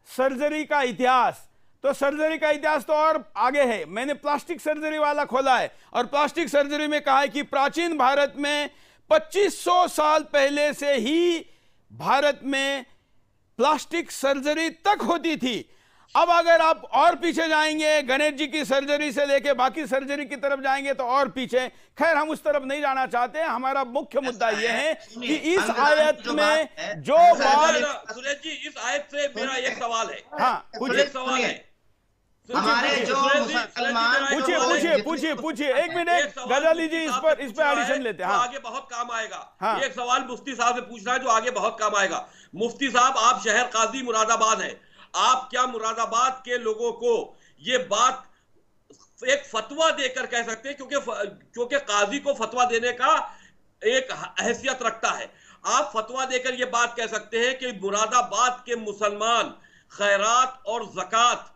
सर्जरी का इतिहास, तो सर्जरी का इतिहास तो और आगे है। मैंने प्लास्टिक सर्जरी वाला खोला है, और प्लास्टिक सर्जरी में कहा है कि प्राचीन भारत में 2500 साल पहले से ही भारत में प्लास्टिक सर्जरी तक होती थी। अब अगर आप और पीछे जाएंगे, गणेश जी की सर्जरी से लेके बाकी सर्जरी की तरफ जाएंगे तो और पीछे। खैर, हम उस तरफ नहीं जाना चाहते। हमारा मुख्य मुद्दा यह है कि इस आयत में जो बात, सुरेश जी, इस आयत से मेरा एक सवाल है। हाँ, पूछिए, सवाल है हमारे जो मुसलमान, पूछिए। एक मिनट, गजाली जी, इस पर एडिशन लेते हैं। हाँ, आगे बहुत काम आएगा। हाँ, एक सवाल मुफ्ती साहब से पूछना है जो आगे बहुत काम आएगा। मुफ्ती साहब, आप शहर काजी मुरादाबाद है, आप क्या मुरादाबाद के लोगों को ये बात एक फतवा देकर कह सकते हैं? क्योंकि काजी को फतवा देने का एक हैसियत रखता है। आप फतवा देकर ये बात कह सकते हैं कि मुरादाबाद के मुसलमान खैरात और ज़कात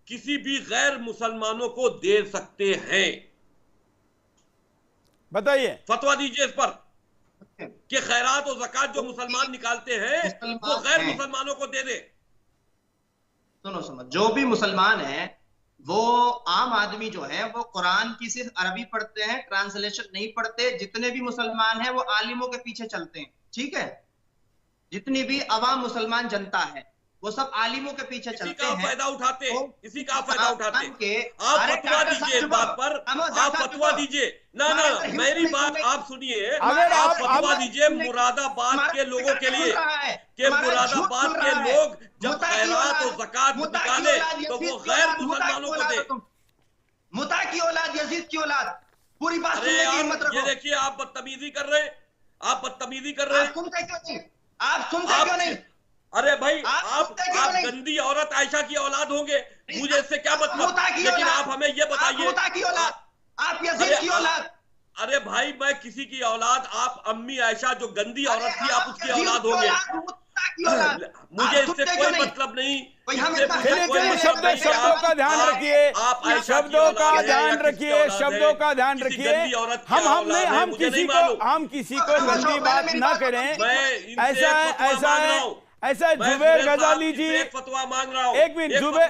किसी भी गैर मुसलमानों को दे सकते हैं? बताइए, फतवा दीजिए इस पर कि खैरात और ज़कात जो मुसलमान निकालते हैं वो गैर मुसलमानों को दे दे। सुनो, जो भी मुसलमान है, वो आम आदमी जो है, वो कुरान की सिर्फ अरबी पढ़ते हैं, ट्रांसलेशन नहीं पढ़ते। जितने भी मुसलमान हैं वो आलिमों के पीछे चलते हैं, ठीक है? जितनी भी अवाम मुसलमान जनता है, वो सब आलिमों के पीछे चलते हैं। फायदा उठाते, इसी का फायदा उठाते। आप फतवा दीजिए इस बात पर, आप फतवा दीजिए। ना, मेरी बात आप सुनिए। अगर आप फतवा दीजिए मुरादाबाद के लोगों के लिए कि मुरादाबाद के लोग जब खैरात और ज़कात निकाले तो वो गैर मुसलमानों को दे। मुता की औलाद, यजीद की औलाद, पूरी बात सुनने की हिम्मत रखो। ये देखिए, आप बदतमीजी कर रहे हैं, आप बदतमीजी कर रहे हैं। आप सुनते क्यों नहीं? आप सुनते क्यों नहीं? अरे भाई, आप गंदी औरत आयशा की औलाद होंगे, मुझे इससे क्या मतलब? लेकिन आप हमें ये बताइए, आप यजीद की औलाद। अरे भाई, मैं किसी की औलाद, आप अम्मी आयशा जो गंदी औरत थी, आप उसकी औलाद होंगे। मुझे इससे कोई मतलब नहीं। चलिए शब्दों का ध्यान रखिए, शब्दों का ध्यान रखिए, शब्दों का ध्यान रखिए। हम किसी को गंदी बात ना करें। ऐसा है जुबैर गजाली जी, फतवा मांग रहा हूँ, एक मिनट जुबैर,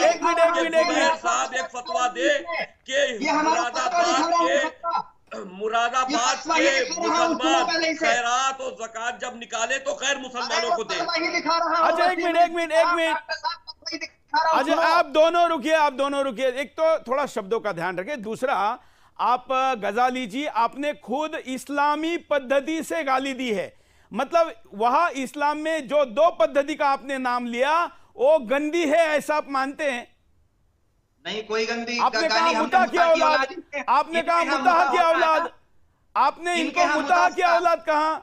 एक मिनट साहब एक फतवा दे कि मुरादाबाद के मुसलमान खैरात और ज़कात जब निकाले तो खैर मुसलमानों को दे। अच्छा एक मिनट अच्छा आप दोनों रुकिए। एक तो थोड़ा शब्दों का ध्यान रखें, दूसरा आप गजाली जी आपने खुद इस्लामी पद्धति से गाली दी है, मतलब वहां इस्लाम में जो दो पद्धति का आपने नाम लिया वो गंदी है, ऐसा आप मानते हैं? नहीं, कोई गंदी। आपने कहा मुता की औलाद, आपने कहा मुताह की औलाद, आपने इनको मुताह की औलाद कहा,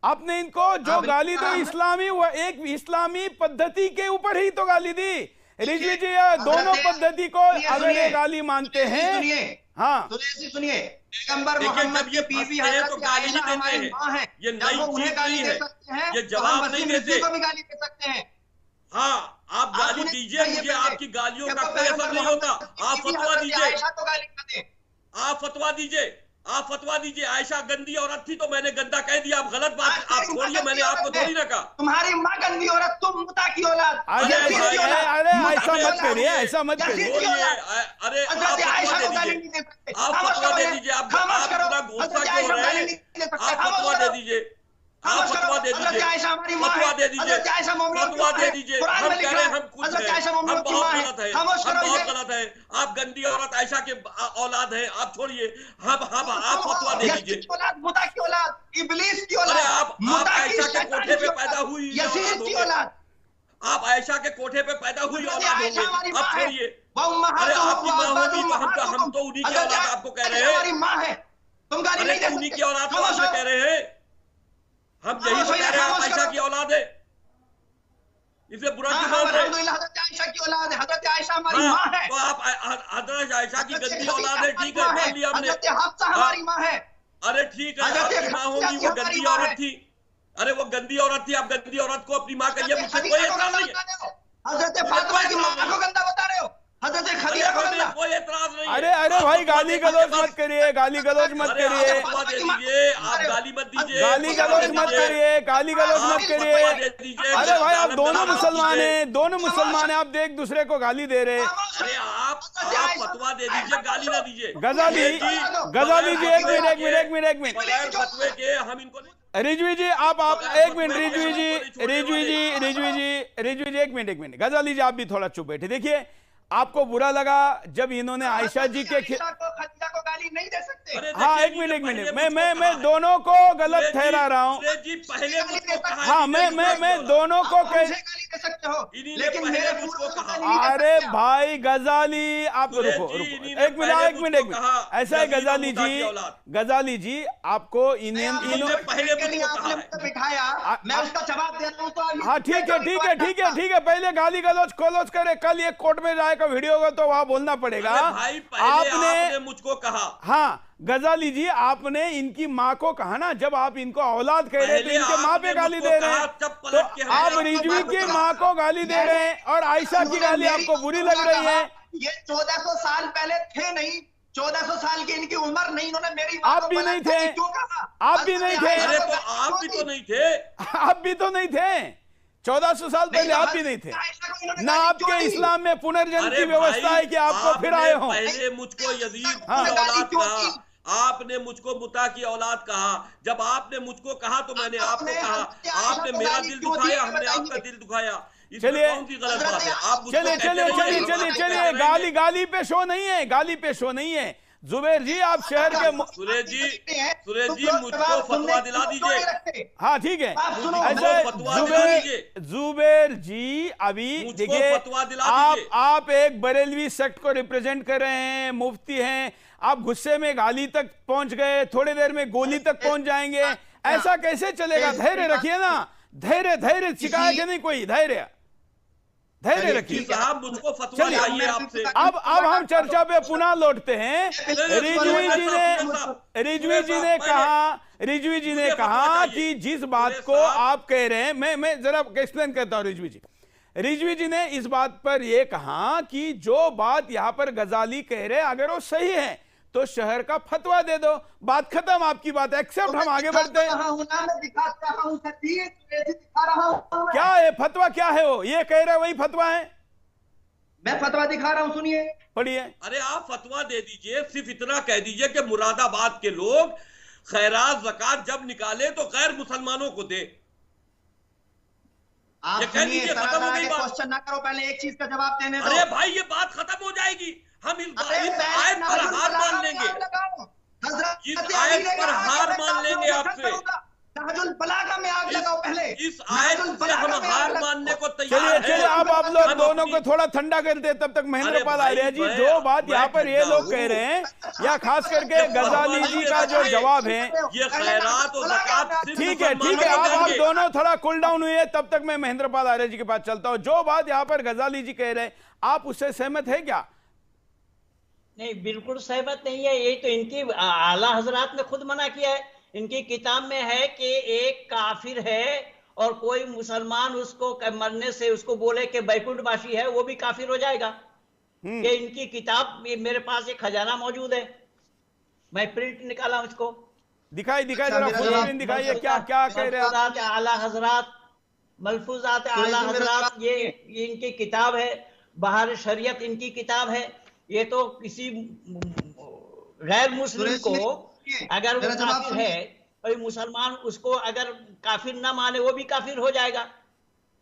आपने इनको जो गाली दो इस्लामी, वो एक इस्लामी पद्धति के ऊपर ही तो गाली दी। रिजवी जी दोनों पद्धति को अगर ये गाली मानते हैं, हाँ सुनिए, पैगंबर मोहम्मद की बीवी हज़रत आयशा हमारी मां है, ये नई उन्हें गाली दे सकते हैं, ये जवाब नहीं देते, को भी गाली दे सकते हैं। हाँ आप गाली दीजिए, मुझे आपकी गालियों का कोई असर नहीं होता। आप फतवा दीजिए, आप फतवा दीजिए। आयशा गंदी औरत थी तो मैंने गंदा कह दिया, आप गलत बात आप छोड़िए, मैंने आपको थोड़ी ना कहा। तुम्हारी माँ गंदी औरत, तुम मुता की औलाद। अरे ऐसा मत करिए, ऐसा मत करिए। अरे आप फतवा दे दीजिए, आप अपना गुस्सा क्यों हो रहे हैं? आप फतवा दे दीजिए, आप फतवा दे दीजिए, फतवा दे दीजिए, फतवा दे दीजिए। हम कह रहे हैं हम खुश हैं, हम बहुत गलत है, हम बहुत गलत है। आप गंदी औरत आयशा के औलाद है, आप छोड़िए, हम आप फतवा दे दीजिए। इब्लीस की अरे आप आयशा के कोठे पे पैदा हुई औलाद, आप आयशा के कोठे पे पैदा हुई औलाद होंगे, आप छोड़िए। अरे आपकी माँ होगी तो हम तो उन्हीं की औलाद आपको कह रहे हैं, अरे उन्हीं की औलाद को आप कह रहे हैं, हम यही तो कह रहे हैं आप आयशा की औलाद है, इसे बुरा क्यों मान रहे हैं? हज़रत आयशा की औलाद है, हज़रत आयशा हमारी मां है। तो आप हज़रत आयशा की गंदी औलाद है, ठीक है, मान लिया हमने। हज़रत हफ्सा हमारी मां है। अरे ठीक है, आपकी मां होगी, वो गंदी औरत थी, अरे वो गंदी औरत थी, आप गंदी औरत को अपनी मां कहिए, मुझसे कोई एतराज नहीं है। हज़रत फातिमा की मां को गंदा बता रहे हो, हज़रत खदीजा को गंदा, कोई एतराज नहीं। अरे भाई गाली गलौज मत करिए, गाली गलौज मत करिए, आप गाली मत दीजिए, गाली गलौज मत करिए, गाली गलौज मत करिए। अरे भाई आप दोनों मुसलमान हैं, आप एक दूसरे को गाली दे रहे। अरे आप फतवा दे दीजिए, गाली ना दीजिए। गजाली जी एक मिनट बगैर फतवे के हम इनको रिजवी जी आप एक मिनट, रिजवी जी एक मिनट। गजाली जी आप भी थोड़ा चुप बैठे। देखिए आपको बुरा लगा जब इन्होंने आयशा जी के खदीजा को गाली नहीं दे सकते। हाँ एक मिनट मैं दोनों को गलत ठहरा रहा हूँ। हाँ मैं दोनों को गाली दे सकते हो, लेकिन मेरे अरे भाई गजाली आप रुको एक मिनट ऐसा है गजाली जी आपको बिठाया, मैं उसका जवाब दे रहा हूँ तो हाँ ठीक है पहले गाली गलौज खोलोज करे, कल ये कोर्ट में जाएगा वीडियो होगा तो वहां बोलना पड़ेगा। आपने मुझको कहा, हाँ गजाली जी आपने इनकी माँ को कहा ना, जब आप इनको औलाद कह रहे थे इनके माँ पे गाली दे रहे हैं, तो आप रिजवी की माँ को गाली दे रहे हैं और आयशा की गाली आपको बुरी लग रही है। ये 1400 साल पहले थे नहीं, 1400 साल की इनकी उम्र नहीं, इन्होंने मेरी आप भी नहीं थे, आप भी नहीं थे, अरे तो आप भी तो नहीं थे, आप भी तो नहीं थे, 1400 साल पहले आप भी नहीं थे ना। आपके इस्लाम में पुनर्जन्म की व्यवस्था है कि आपको फिर आए हो। पहले मुझको यजीद की औलाद कहा, आपने मुझको मुता की औलाद कहा, जब आपने मुझको कहा तो मैंने आपको कहा, आपने मेरा दिल दुखाया, हमने आपका दिल दुखाया। चलिए कौन सी गलत बात है? आप चलिए गाली पे शो नहीं है। जुबैर जी आप शहर के सुरेश जी मुझको फतवा दिला दीजिए। हाँ ठीक है, ऐसे जुबैर जी अभी देखिए आप एक बरेलवी सेक्ट को रिप्रेजेंट कर रहे हैं, मुफ्ती हैं, आप गुस्से में गाली तक पहुंच गए, थोड़ी देर में गोली तक पहुंच जाएंगे, ऐसा कैसे चलेगा? धैर्य रखिए ना, धैर्य सिखाया कि नहीं कोई? धैर्य रखिए। मुझको फतवा चाहिए आपसे। अब हम चर्चा पे पुनः लौटते हैं। रिजवी जी ने रिजवी जी ने कहा कि जिस बात को आप कह रहे हैं, मैं जरा एक्सप्लेन करता हूं। रिजवी जी ने इस बात पर यह कहा कि जो बात यहां पर गजाली कह रहे हैं अगर वो सही है तो शहर का फतवा दे दो, बात खत्म, आपकी बात एक्सेप्ट, हम आगे बढ़ते हैं। क्या है फतवा, क्या है वो ये कह रहे वही फतवा है? मैं फतवा दिखा रहा हूं, सुनिए, पढ़िए। अरे आप फतवा दे दीजिए, सिर्फ इतना कह दीजिए कि मुरादाबाद के लोग खैरात ज़कात जब निकाले तो गैर मुसलमानों को दे। आप सुनिए, क्वेश्चन ना करो, पहले एक चीज का जवाब देने दो। अरे भाई ये बात खत्म हो जाएगी, हम इस आयत पर हार मान लेंगे, इस आयत पर हार मान लेंगे आपसे। बलागा में आग लगाओ पहले, इस आयत से हम हार मानने को तैयार हैं। चलिए आप लोग दोनों को थोड़ा ठंडा करते हैं, तब तक महेंद्र पाल आर्य जी जो बात यहाँ पर ये लोग कह रहे हैं, या खास करके गजाली जी का जो जवाब है, ये खैरात और ज़कात ठीक है, आप दोनों थोड़ा कूल डाउन हुए, तब तक मैं महेंद्र पाल आर्य जी के पास चलता हूं। जो बात यहाँ पर गजाली जी कह रहे हैं, आप उससे सहमत है क्या? नहीं, बिल्कुल सहमत नहीं है। ये तो इनकी आला हजरात ने खुद मना किया है। इनकी किताब में है कि एक काफिर है और कोई मुसलमान उसको मरने से उसको बोले कि बैकुंठवासी है, वो भी काफिर हो जाएगा। ये इनकी किताब, मेरे पास एक खजाना मौजूद है, मैं प्रिंट निकाला उसको। दिखाई जरा फुल दिखाइए, क्या क्या कह रहे हैं? आला हजरात, मलफूजात आला हजरात, ये इनकी किताब है। बहार शरीयत इनकी किताब है। ये तो किसी गैर मुस्लिम को अगर वो काफिर है, कोई मुसलमान उसको अगर काफिर ना माने, वो भी काफिर हो जाएगा।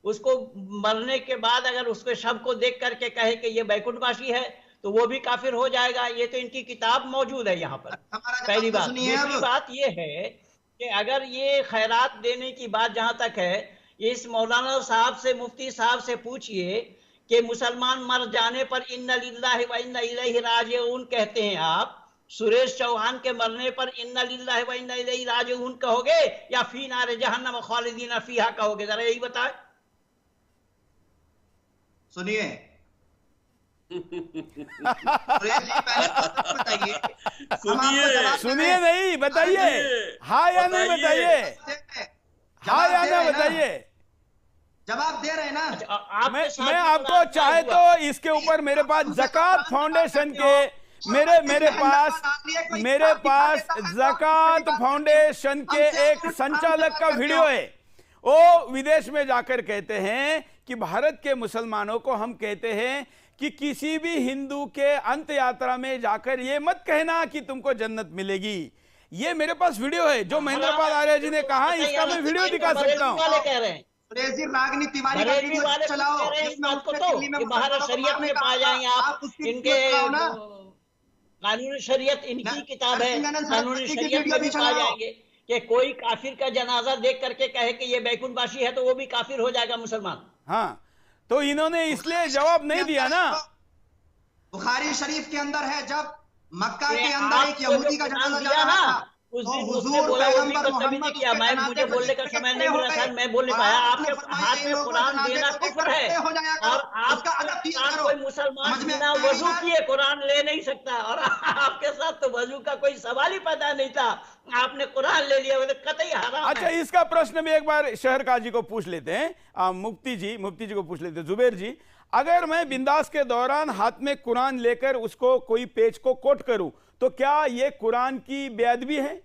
उसको मरने के बाद अगर उसके शव को देख करके कहे कि ये बैकुंठवासी है, तो वो भी काफिर हो जाएगा। ये तो इनकी किताब मौजूद है यहाँ पर, पहली बात। दूसरी बात ये है कि अगर ये खैरात देने की बात जहां तक है, इस मौलाना साहब से, मुफ्ती साहब से पूछिए कि मुसलमान मर जाने पर इन्ना लिल्लाहि व इन्ना इलैहि राजिऊन कहते हैं आप, सुरेश चौहान के मरने पर इन्ना लिल्लाहि व इन्ना इलैहि राजिऊन कहोगे या फी नारे जहन्नम खालिदीन फीहा कहोगे? जरा यही बताएं। सुनिए सुनिए नहीं, बताइए, हाँ या नहीं बताइए, हाँ या ना बताइए। जवाब दे रहे हैं ना? मैं आपको चाहे तो इसके ऊपर मेरे पास ज़कात फाउंडेशन के मेरे पास ज़कात फाउंडेशन के एक संचालक का वीडियो है। वो विदेश में जाकर कहते हैं कि भारत के मुसलमानों को हम कहते हैं कि किसी भी हिंदू के अंत यात्रा में जाकर ये मत कहना कि तुमको जन्नत मिलेगी। ये मेरे पास वीडियो है जो महेंद्र पाल आर्य जी ने कहा, इसका मैं वीडियो दिखा सकता हूँ। रागनी तिवारी वाले चलाओ इस बात को तो बाहर शरीयत में पा जाएंगे आप। इनके कानूनी शरीयत इनकी किताब है, कानूनी शरीयत में भी पा जाएंगे कि कोई काफिर का जनाजा देख करके कहे कि ये बैकुंठवासी है, तो वो भी काफिर हो जाएगा मुसलमान। हाँ, तो इन्होंने इसलिए जवाब नहीं दिया ना। बुखारी शरीफ के अंदर है, जब मक्का के अंदर एक यहूदी का जनाजा जा रहा था, उस दिन उसने बोला, वो भी कभी नहीं किया। मुझे बोलने का समय नहीं मिला था, मैं बोल नहीं पाया। आपके हाथ में कुरान देना कुफ्र है, और आपका कोई मुसलमान बिना वजू किए कुरान ले नहीं सकता, और आपके साथ तो वजू का कोई सवाल ही पैदा नहीं था, आपने कुरान ले लिया, तो कतई हराम है। अच्छा, इसका प्रश्न भी एक बार शहर काजी को पूछ लेते हैं, मुफ्ती जी को पूछ लेते हैं। जुबैर जी, अगर मैं बिंदास के दौरान हाथ में कुरान लेकर उसको कोई पेज को कोट करूं, तो क्या ये कुरान की बेअदबी है?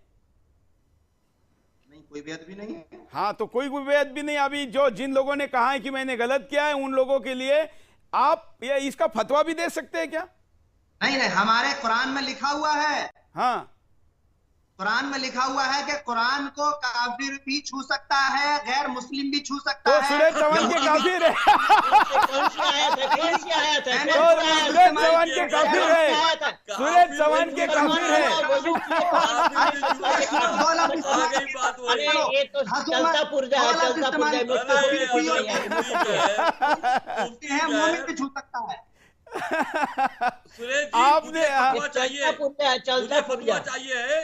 नहीं, कोई बेअदबी नहीं है। हाँ, तो कोई बेअदबी नहीं। अभी जो जिन लोगों ने कहा है कि मैंने गलत किया है, उन लोगों के लिए आप ये इसका फतवा भी दे सकते हैं क्या? नहीं, हमारे कुरान में लिखा हुआ है। हाँ, कुरान में लिखा हुआ है कि कुरान को काफिर भी छू सकता है, गैर मुस्लिम भी छू सकता है। तो सुरेश चौहान के काफिर है। कौन सी आयत है? कौन सी आयत है? सुरेश चौहान के काफिर है, सुरेश चौहान के काफिर है। अरे ये तो चलता पुर्जा है, चलता पुर्जा है, मोमिन भी छू सकता है। आपने चलता फतवा चाहिए है,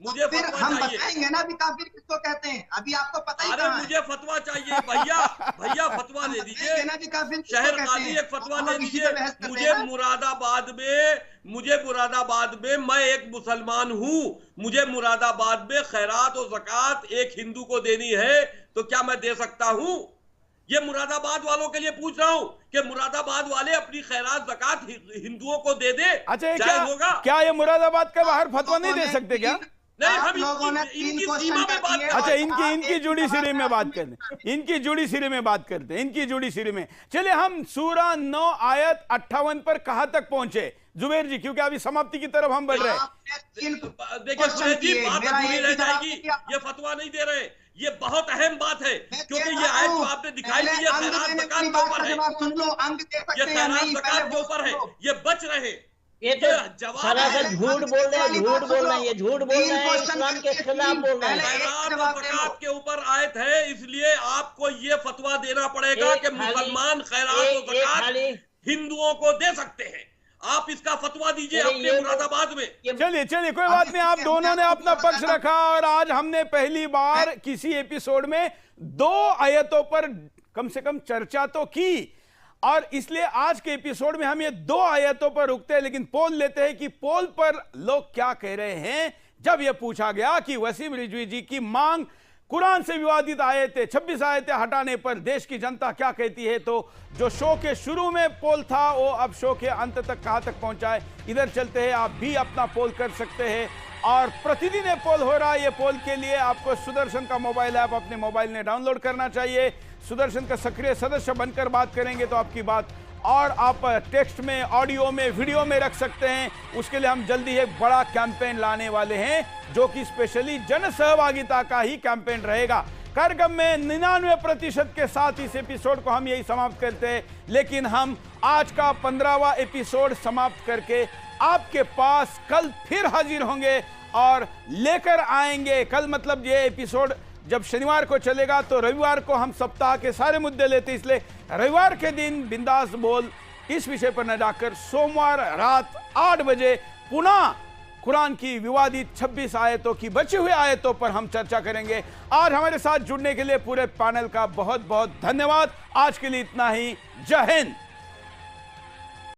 मुझे फिर फतवा हम चाहिए। बताएंगे ना अभी काफिर किसको कहते हैं, अभी आपको पता ही अरे कहाँ है। मुझे फतवा चाहिए भैया, भैया फतवा दे दीजिए। ना भी काफिर किसको शहर कहते काजी हैं। एक फतवा हम दे लोग इसी दीजिए। पे बहस करते मुझे हैं ना। मुरादाबाद में मैं एक मुसलमान हूँ, मुझे मुरादाबाद में खैरात और ज़कात एक हिंदू को देनी है, तो क्या मैं दे सकता हूँ? ये मुरादाबाद वालों के लिए पूछ रहा हूँ कि मुरादाबाद वाले अपनी खैरात ज़कात हिंदुओं को दे दे। अच्छा, ये जायज़ होगा? क्या ये मुरादाबाद के बाहर फतवा नहीं दे सकते क्या? नहीं, हम लोगों ने इनकी सीमा में बात कर। अच्छा, इनकी जुड़ी सिरे में बात करते हैं, इनकी जुड़ी सिरे में बात करते हैं, इनकी जुड़ी सिरे में। चलिए हम सूरा 9 आयत 58 पर कहां तक पहुंचे जुबैर जी, क्योंकि अभी समाप्ति की तरफ हम बढ़ रहे हैं। देखिए सुरेश जी, बात अधूरी रह जाएगी, ये फतवा नहीं दे रहे। ये बहुत अहम बात है, क्योंकि ये आयत जो आपने दिखाई थी, ये खैरात ज़कात के ऊपर है, ये खैरात ज़कात के ऊपर है, ये बच रहे। ये तो सरासर झूठ बोल रहे हैं, झूठ बोल रहे हैं, ये झूठ बोल रहे हैं, इस्लाम के खिलाफ बोल रहे हैं। खैरात और ज़कात के ऊपर आयत है, इसलिए आपको ये फतवा देना पड़ेगा कि मुसलमान खैरात और ज़कात हिंदुओं को दे सकते हैं। आप इसका फतवा दीजिए अपने मुरादाबाद में। चलिए कोई बात नहीं, आप दोनों ने अपना पक्ष रखा और आज हमने पहली बार किसी एपिसोड में 2 आयतों पर कम से कम चर्चा तो की, और इसलिए आज के एपिसोड में हम ये 2 आयतों पर रुकते हैं, लेकिन पोल लेते हैं कि पोल पर लोग क्या कह रहे हैं। जब यह पूछा गया कि वसीम रिजवी जी की मांग कुरान से विवादित आयतें 26 आयतें हटाने पर देश की जनता क्या कहती है, तो जो शो के शुरू में पोल था वो अब शो के अंत तक कहां तक पहुंचा है, इधर चलते हैं। आप भी अपना पोल कर सकते हैं और प्रतिदिन ये पोल हो रहा है। ये पोल के लिए आपको सुदर्शन का मोबाइल ऐप अपने मोबाइल में डाउनलोड करना चाहिए। सुदर्शन का सक्रिय सदस्य बनकर बात करेंगे तो आपकी बात और आप टेक्स्ट में, ऑडियो में, वीडियो में रख सकते हैं। उसके लिए हम जल्दी एक बड़ा कैंपेन लाने वाले हैं, जो कि स्पेशली जन सहभागिता का ही कैंपेन रहेगा। कार्यक्रम में 99% के साथ इस एपिसोड को हम यही समाप्त करते हैं, लेकिन हम आज का 15वां एपिसोड समाप्त करके आपके पास कल फिर हाजिर होंगे और लेकर आएंगे। कल मतलब ये एपिसोड जब शनिवार को चलेगा, तो रविवार को हम सप्ताह के सारे मुद्दे लेते, इसलिए रविवार के दिन बिंदास बोल इस विषय पर न जाकर सोमवार रात 8 बजे पुनः कुरान की विवादित 26 आयतों की बची हुई आयतों पर हम चर्चा करेंगे। आज हमारे साथ जुड़ने के लिए पूरे पैनल का बहुत बहुत धन्यवाद। आज के लिए इतना ही। जय हिंद।